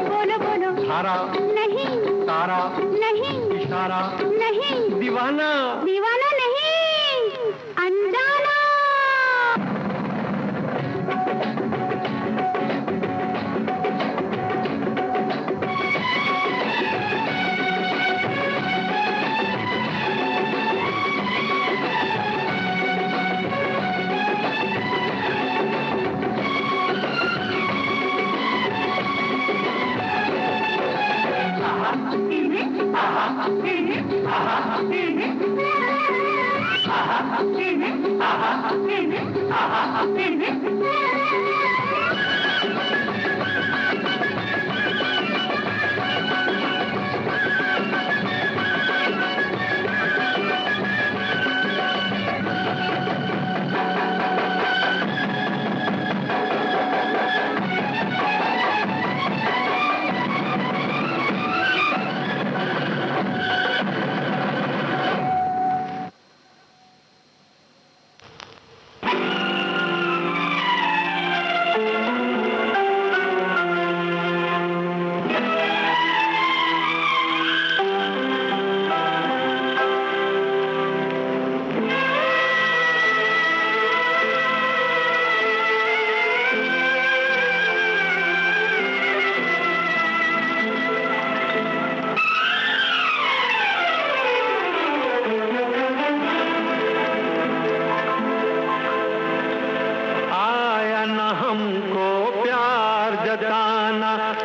D: बोलो बोलो।
E: धारा।
D: नहीं।
E: तारा।
D: नहीं।
E: इशारा।
D: नहीं।
E: दीवाना।
D: दीवाना नहीं, अनजाना।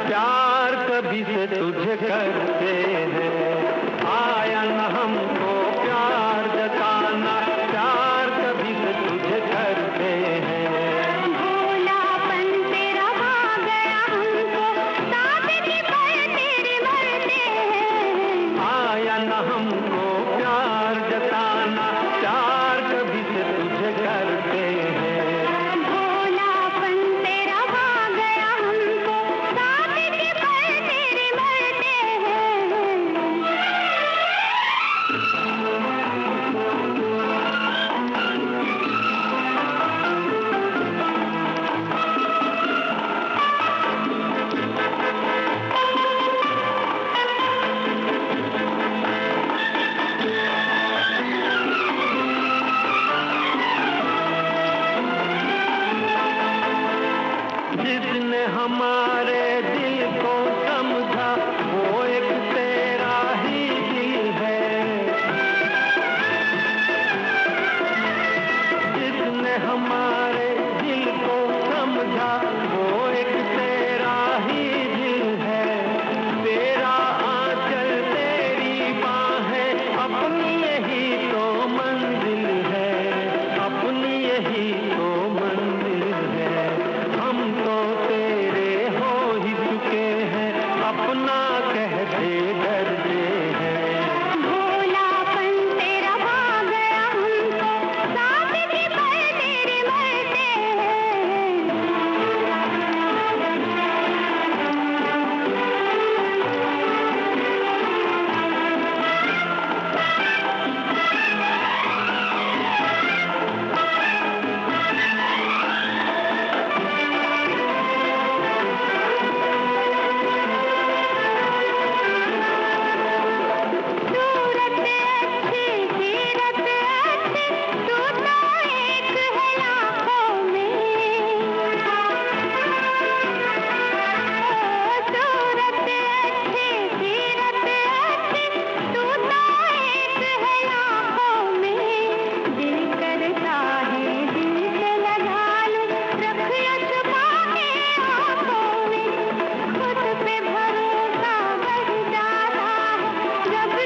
D: प्यार कभी से तुझे करते हैं, आया न हमको प्यार जताना, प्यार कभी से तुझे करते हैं। भोलापन तेरा भाग गया हमको, सादगी पर तेरे मरते हैं।
E: आया न हमको प्यार जताना, प्यार कभी से तुझे करते हैं।
D: भोलापन तेरा भाग गया हमको, सादगी पर तेरे मरते हैं।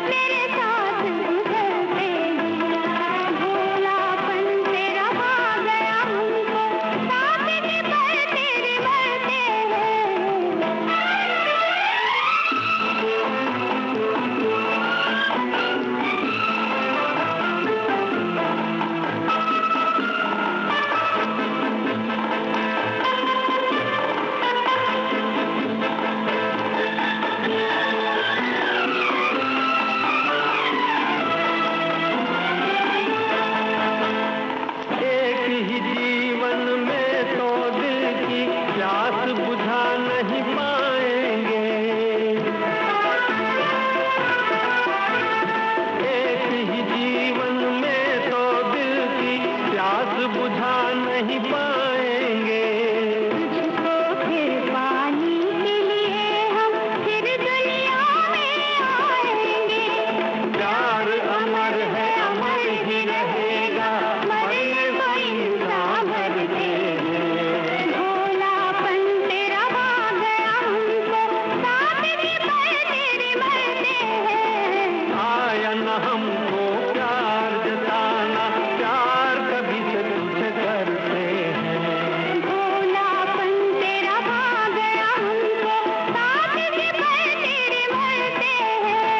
D: तेरे साथ गुजरते हैं, भोलापन तेरा भा गया हमको, साथ निभर तेरे मरते
E: एक ही जीवन में तो दिल की प्यास बुझा नहीं पाएंगे, एक ही जीवन में तो दिल की प्यास बुझा नहीं पाएंगे।
D: तुझको फिर पाने के लिए हम फिर दुनिया में आएंगे,
E: प्यार अमर है, अमर ही रहेगा, मरने को इंसान भरते हैं।
D: भोलापन तेरा भा गया हमको, साथ निभर तेरे मरते हैं।
E: आया न हमको प्यार जताना, प्यार कभी से तुझसे करते हैं।
D: भोलापन तेरा भा गया हमको, साथ निभर तेरे मरते हैं।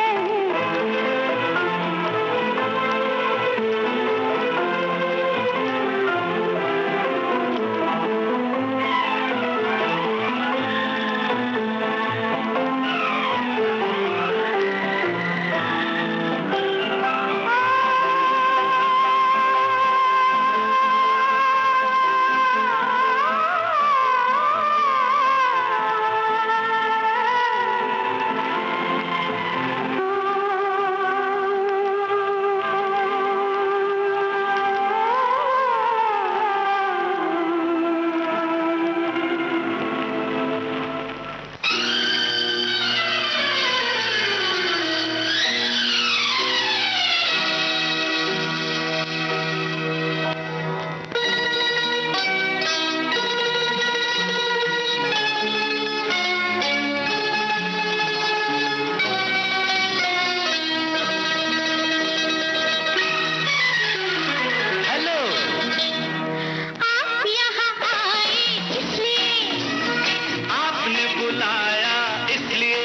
E: हेलो,
D: आप यहाँ आए इसलिए,
E: आपने बुलाया इसलिए,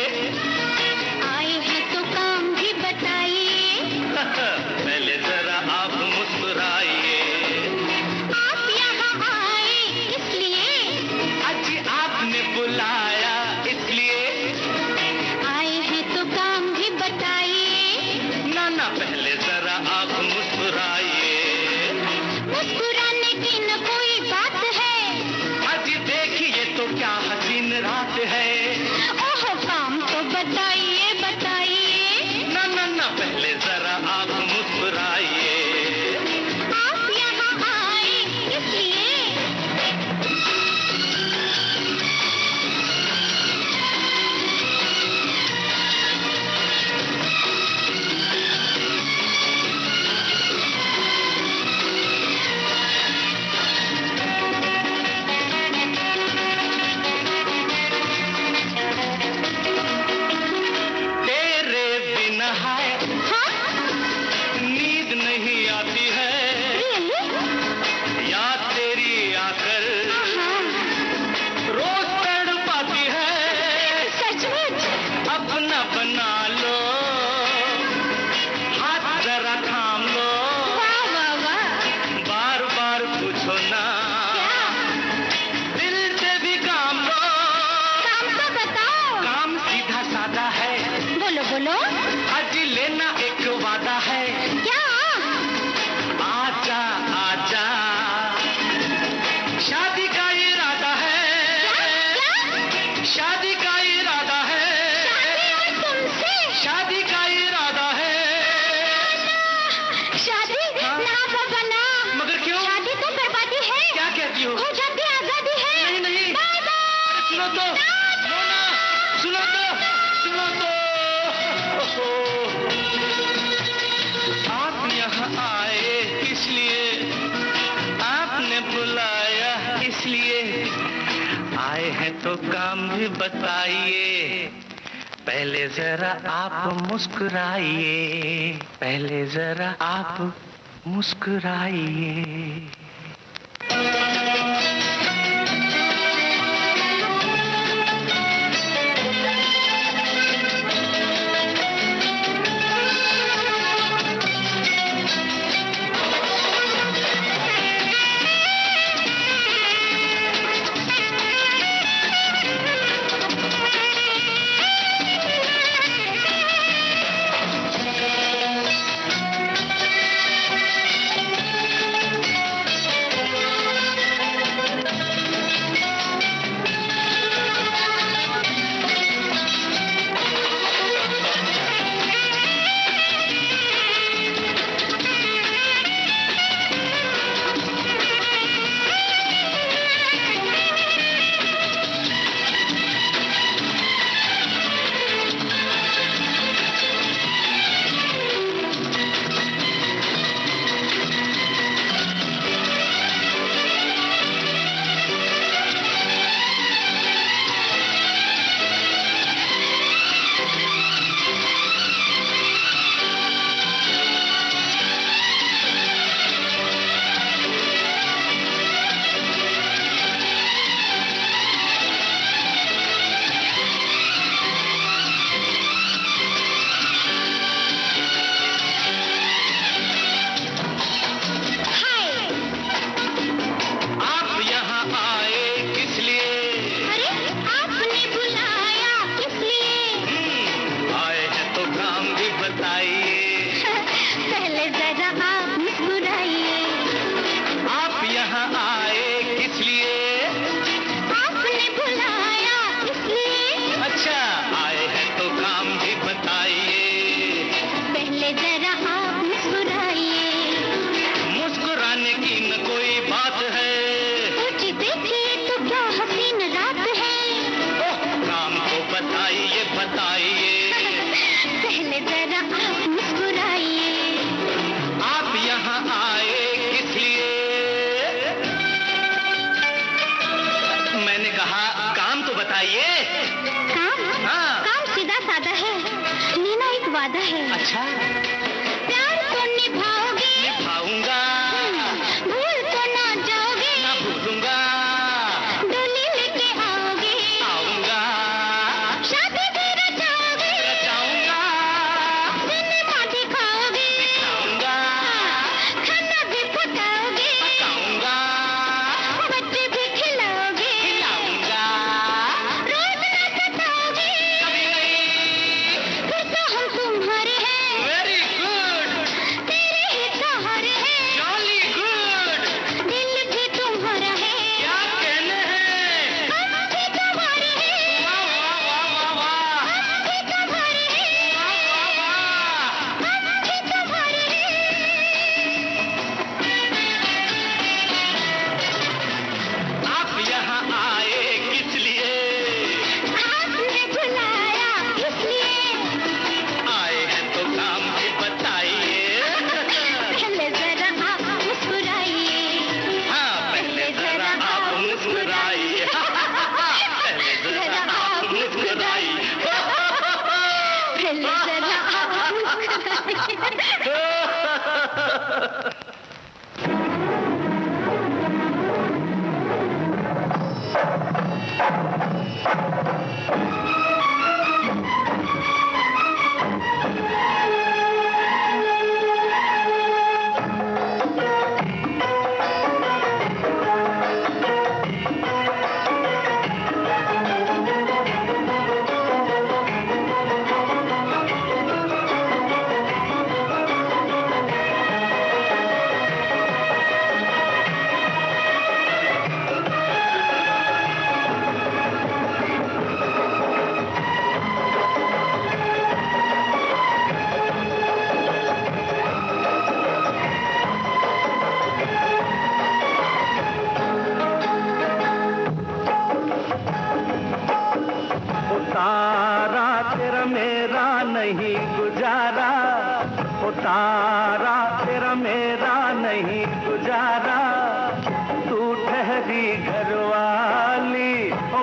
D: आए हैं तो काम भी बताइए।
E: पहले जरा आप मुस्कुराइए।
D: आप यहाँ आए इसलिए,
E: अजी आपने बुलाया इसलिए,
D: आए हैं तो काम भी बताइए।
E: ना ना पहले जरा आप मुस्कुराइए।
D: मुस्कुराने की न कोई बात है,
E: अजी देखिए तो क्या हसीन रात है।
D: ओह काम तो बताइए बताइए।
E: ना ना ना पहले जरा आप मुस्कुराइए।
D: आप यहाँ आए इसलिए,
E: तेरे बिना है
D: हाँ
E: नींद नहीं आती है,
D: रियली,
E: याद तेरी आकर
D: हाँ
E: रोज तड़पाती है।
D: सचमुच,
E: अपना बना लो, हाथ जरा थाम लो,
D: वाह वाह वाह,
E: बार बार पूछो ना,
D: क्या
E: दिल से भी काम लो।
D: काम तो बताओ।
E: काम सीधा सादा है,
D: बोलो बोलो,
E: अजी लेना एक वादा है।
D: क्या
E: आजा आजा, शादी का इरादा है, शादी का इरादा है,
D: शादी और तुमसे?
E: शादी का इरादा है।
D: शादी ना बाबा ना,
E: मगर क्यों?
D: शादी तो बर्बादी है,
E: क्या कहती हो?
D: हो जाती आजादी है।
E: नहीं नहीं,
D: बाय बाय।
E: सुनो तो, मोना, सुनो तो, सुनो तो। आप यहाँ आए इसलिए, आपने बुलाया इसलिए, आए हैं तो काम भी बताइए। पहले जरा आप मुस्कुराइए, पहले जरा आप मुस्कुराइए।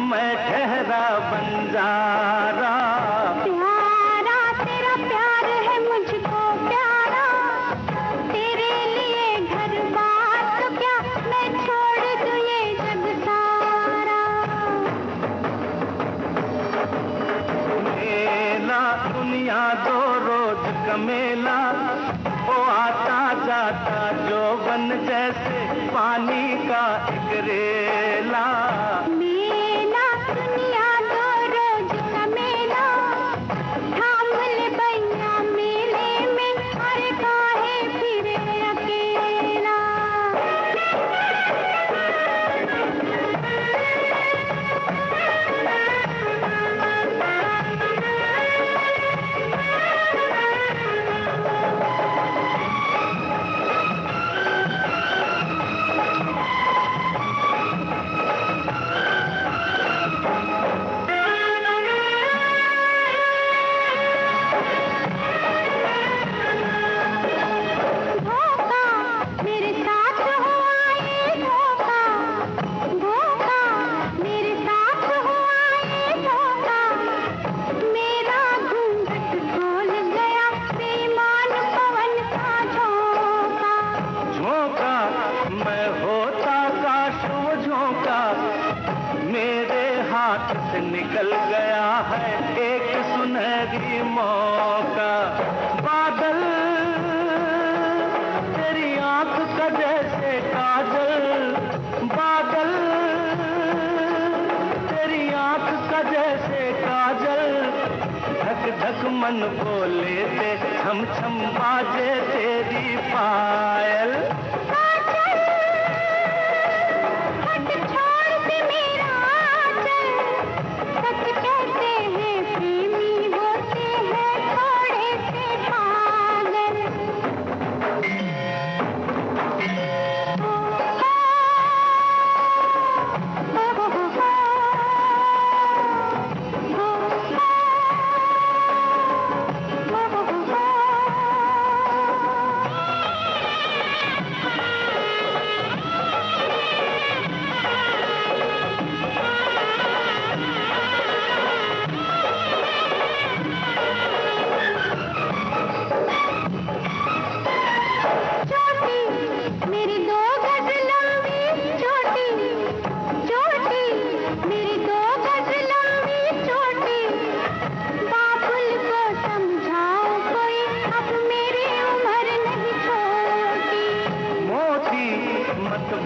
E: मैं ठहरा बंजारा। मेला, ओ आता जाता जो बन जैसे पानी का एक रेला।
D: मेला दुनिया दो रोज का मेला, थाम ले बैया मेले में, हर काहे फिरे अकेला।
E: निकल गया है एक सुनहरी मौका। बादल तेरी आंख का जैसे काजल, बादल तेरी आंख का जैसे काजल। धक धक मन बोले थे, छम छम बाजे तेरी पायल।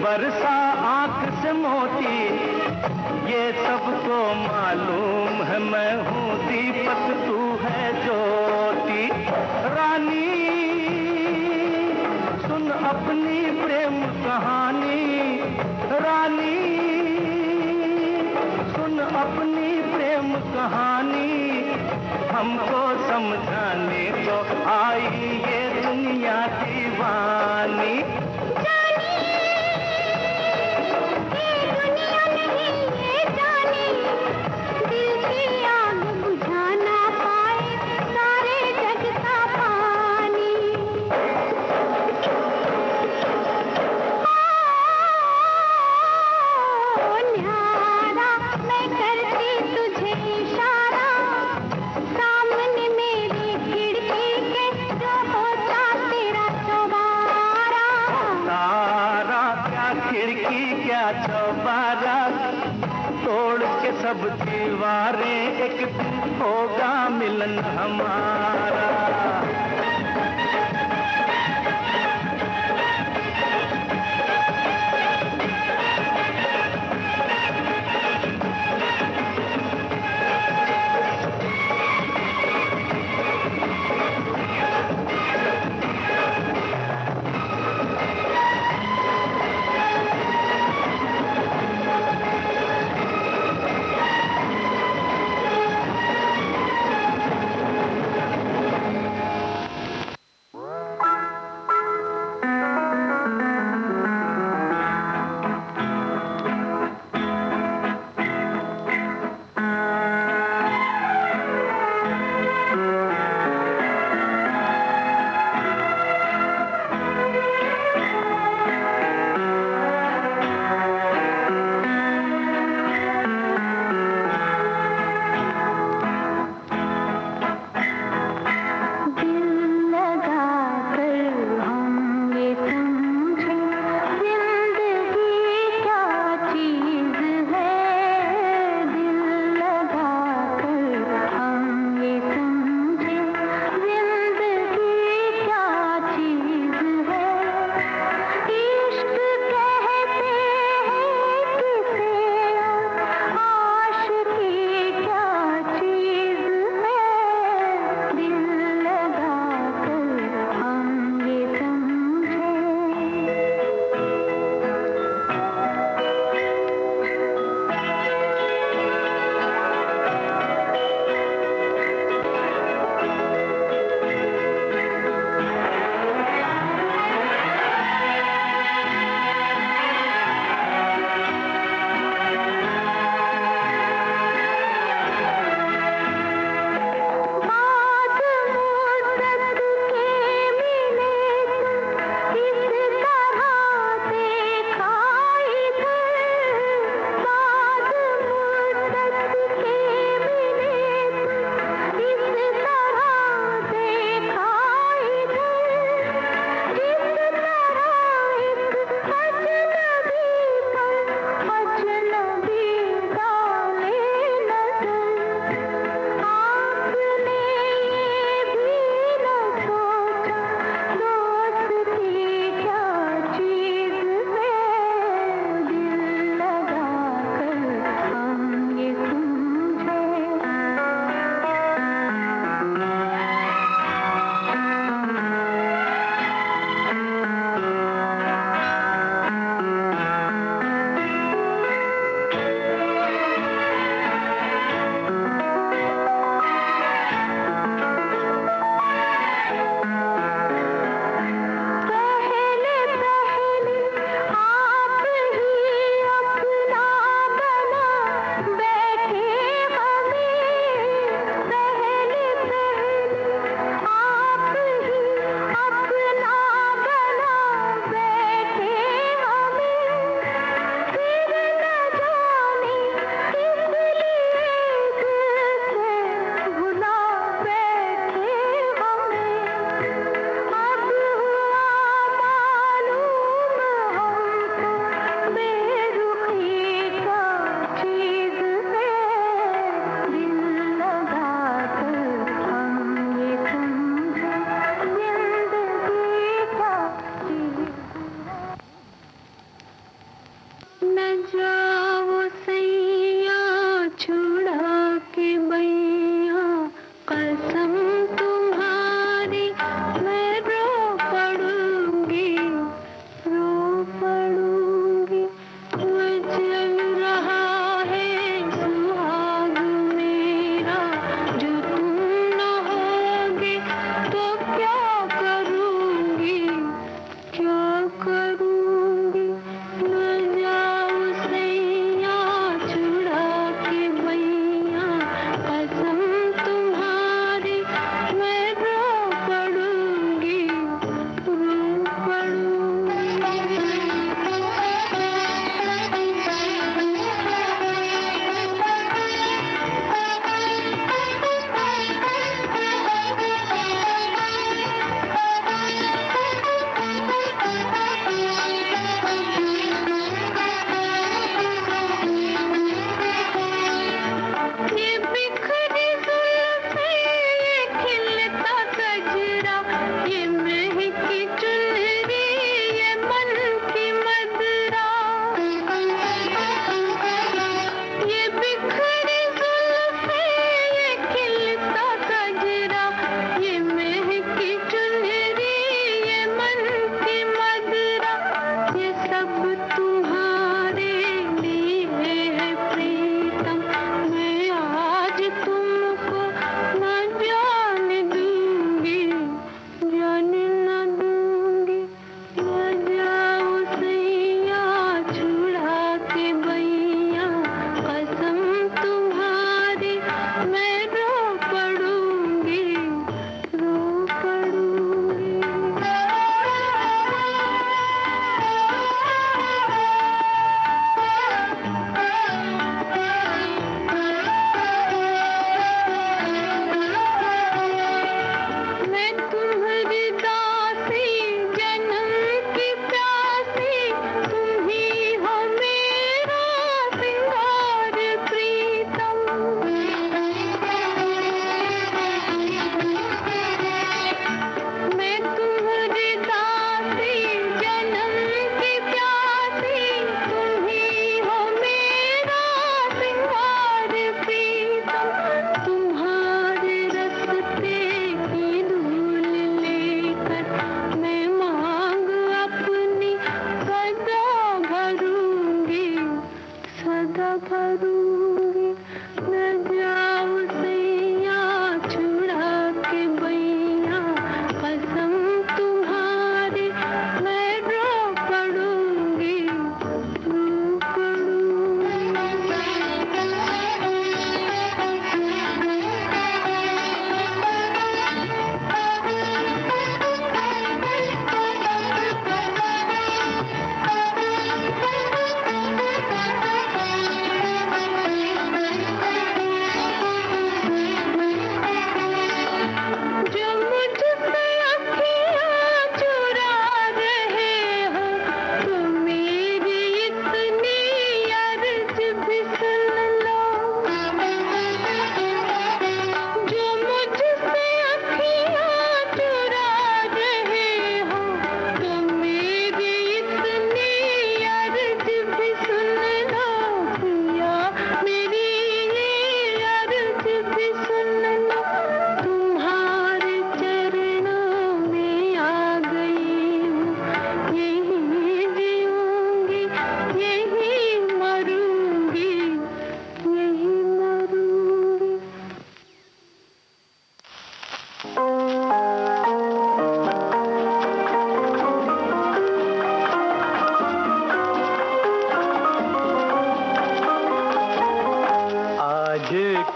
E: बरसा आंख से मोती, ये सबको मालूम है मैं हूँ दीपक तू है ज्योति। रानी सुन अपनी प्रेम कहानी, रानी सुन अपनी प्रेम कहानी। हमको समझाने को आई ये दुनिया दीवानी। खिड़की क्या चौबारा, तोड़ के सब दीवारें एक दिन होगा मिलन हमारा।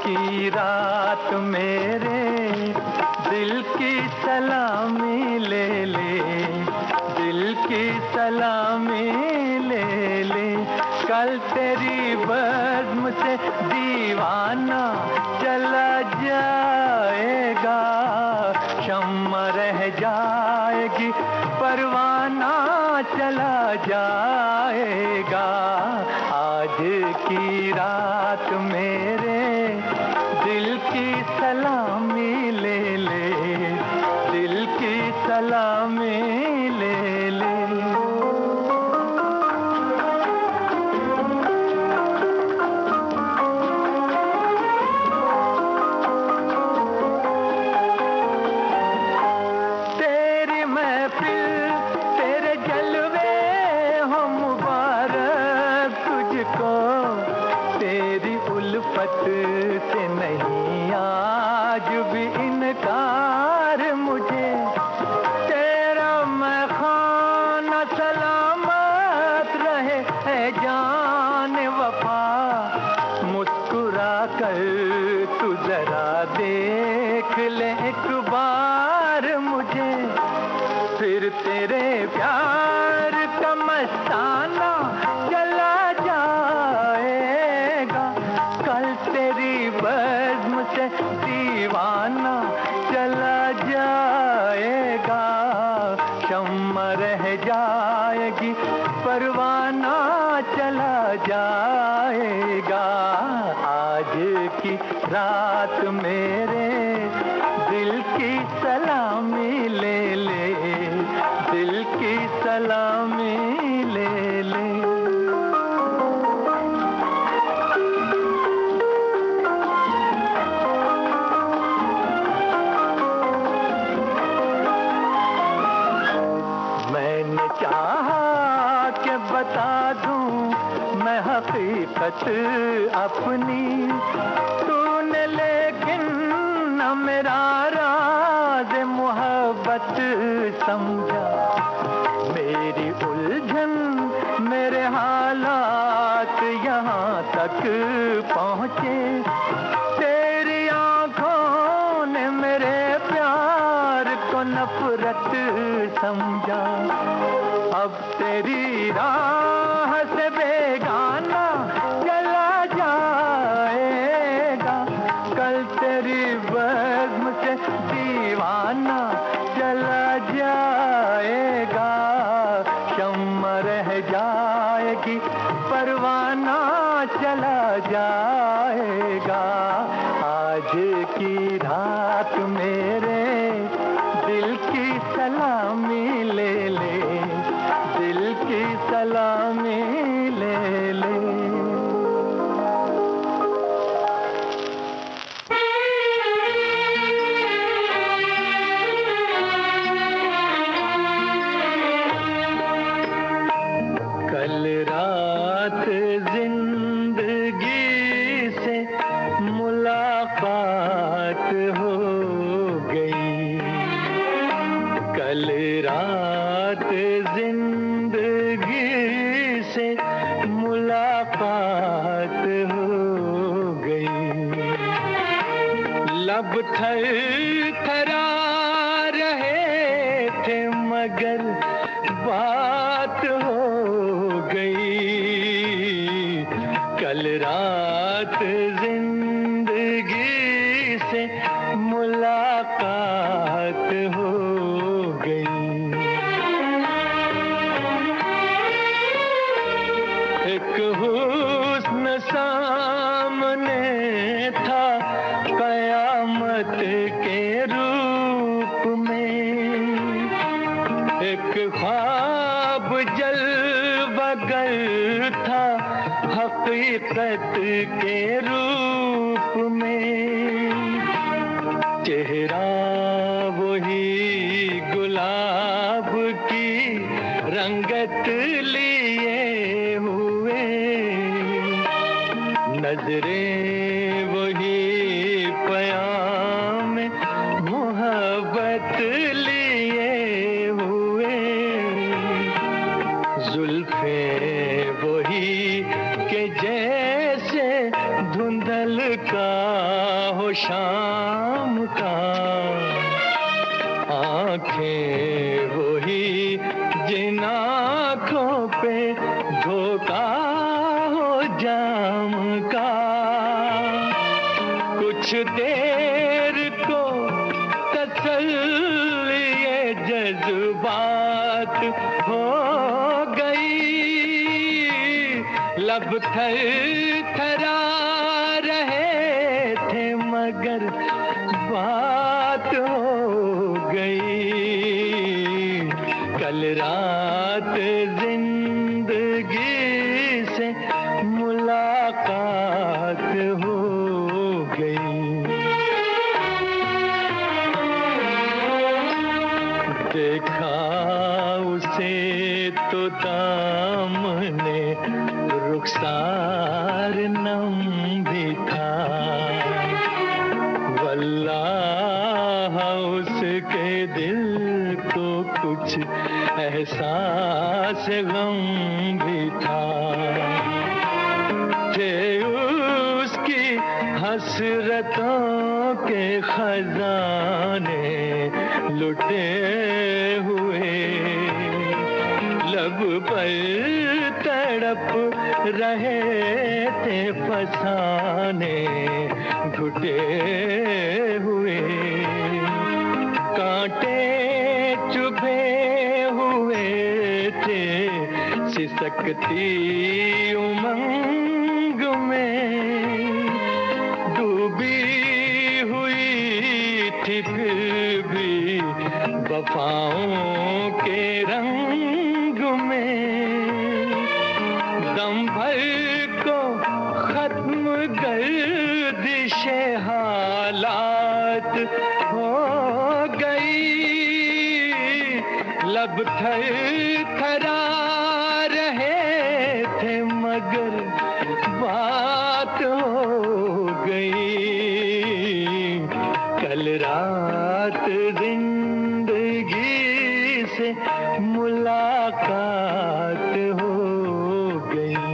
E: की रात मेरे दिल की सलामी ले ले, दिल की सलामी ले ले। कल तेरी बज़्म से दीवाना चला जाएगा, शम्मा रह जाएगी, परवाना चला जाएगा। आज की रात मेरे दिल की सलामी ले ले, दिल की सलामी ले ले। से नहीं आज भी इनकार मुझे, तेरा मैं खाना सलामत रहे है जान वफा। मुस्कुरा कर तू जरा देख ले एक बार मुझे, फिर तेरे प्यार का मस्ताना चला जाएगा। कल तेरी बज़्म से दीवाना चला जाएगा, शम्मा रह जाएगी, परवाना चला जाएगा। आज की रात मेरे दिल की सलामी ले ले, दिल की सलामी ले ले। मैंने चाहा कि बता दूं मैं हकीकत अपनी, तूने लेकिन न मेरा राज मोहब्बत समझा। मेरी उलझन मेरे हालात यहाँ तक पहुँचे, तेरी आँखों ने मेरे प्यार को नफरत समझा। अब तेरी राह से बेगाना चला जाएगा, कल तेरी बज़्म से दीवाना चला जाएगा। शम्मा रह जाएगी, परवाना चला जाएगा। आज की रात मेरे दिल की सलामी ले ले, दिल की सलामी ले ले। कल रात जिंदगी से मुलाकात हो गई, कल रात जिंदगी से मुलाकात हो गई। लब थरथरा रहे थे मगर बात हो गई, कल रात जिंदगी से मुलाकात हो गई। एक हुस्न सामने था कयामत के रूप में, एक ख्वाब जलवगर था हकीकत के रूप में। चेहरा वही गुलाब की रंगत लिए हुए, नजरें वही पयाम मोहब्बत लिए हुए, जुल्फें वही के जैसे धुंधल का वही जिन आँखों पे धोखा हो जाम का। कुछ देर को तसल्ली ये जज्बात हो गई, लब थरथरा रहे थे मगर बात हो गई। कल रात जिंदगी से मुलाकात हो गई। देखा उसे तो दामने रुखसार नम भी था, वल्लाह उसके दिल को कुछ एहसास गम भी था। थे उसकी हसरतों के खजाने लुटे हुए, लब पर तड़प रहे थे फसाने घुटे हुए। कांटे चुभे हुए थे सिसकती उमंग में, डूबी हुई थी फिर भी वफाओं के रंग में। दम भर को खत्म गर्दिशे हालात हो गई, लब थरथरा रहे थे मगर बात हो गई। कल रात जिंदगी से मुलाकात हो गई।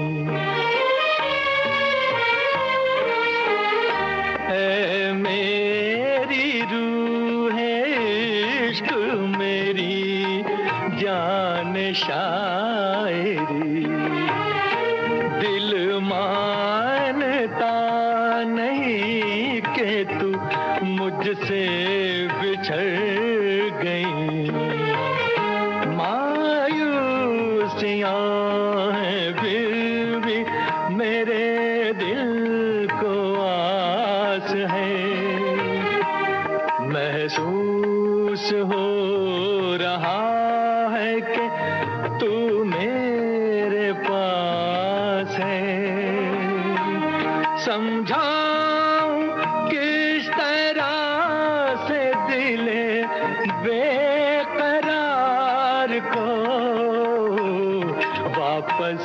E: ऐ मेरी रूह इश्क मेरी जान शायरी, दिल मानता नहीं कि तू मुझसे बिछड़ गई। मायूसियाँ हैं फिर भी मेरे दिल को आस है, महसूस हो रहा है कि तू मेरे पास है। समझाऊं किस तरह से दिले बेकरार को, वापस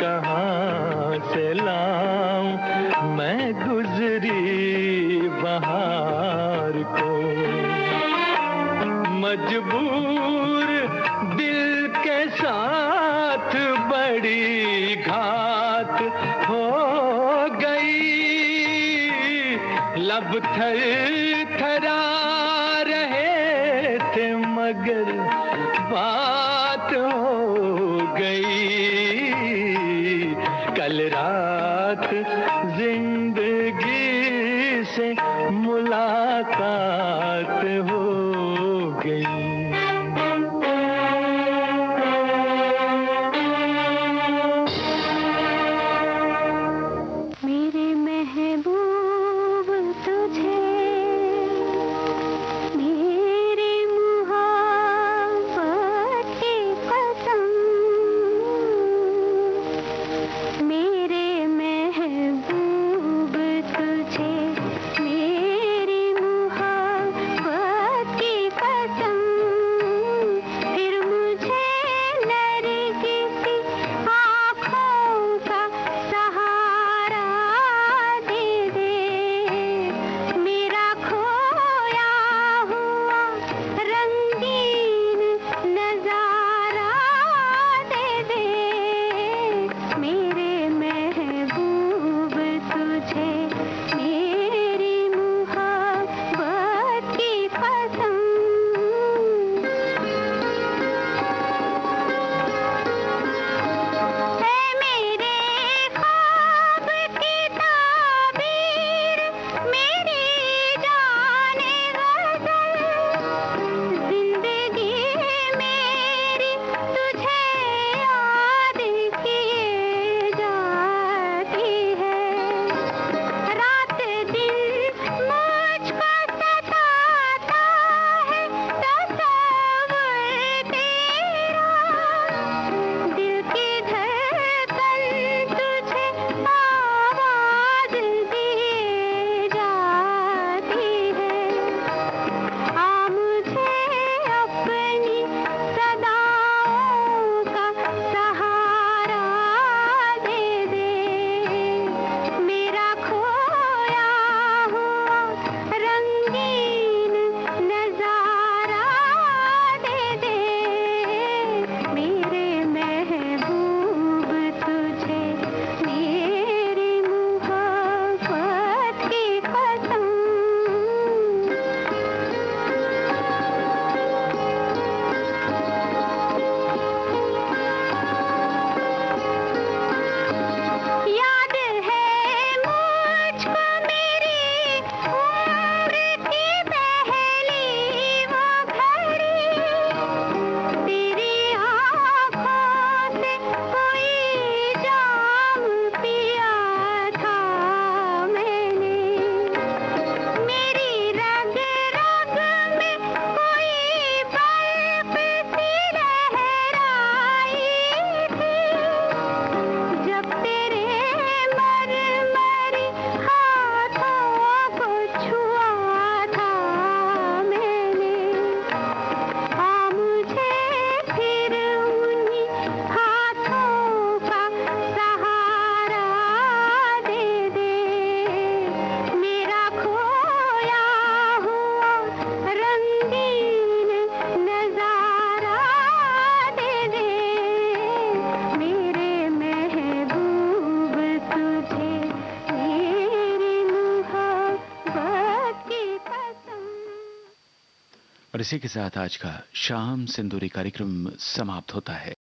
E: कहाँ से लाऊं मैं गुजरी बहार को। मजबूर दिल के साथ बड़ी घात हो गई, लब थरथरा रहे थे मगर बात हो गई। कल रात जिंदगी से मुलाकात हो गई।
D: मेरे महबूब तुझे मेरी मुहब्बत की कसम, मेरे
A: और इसी के साथ आज का शाम सिंदूरी कार्यक्रम समाप्त होता है।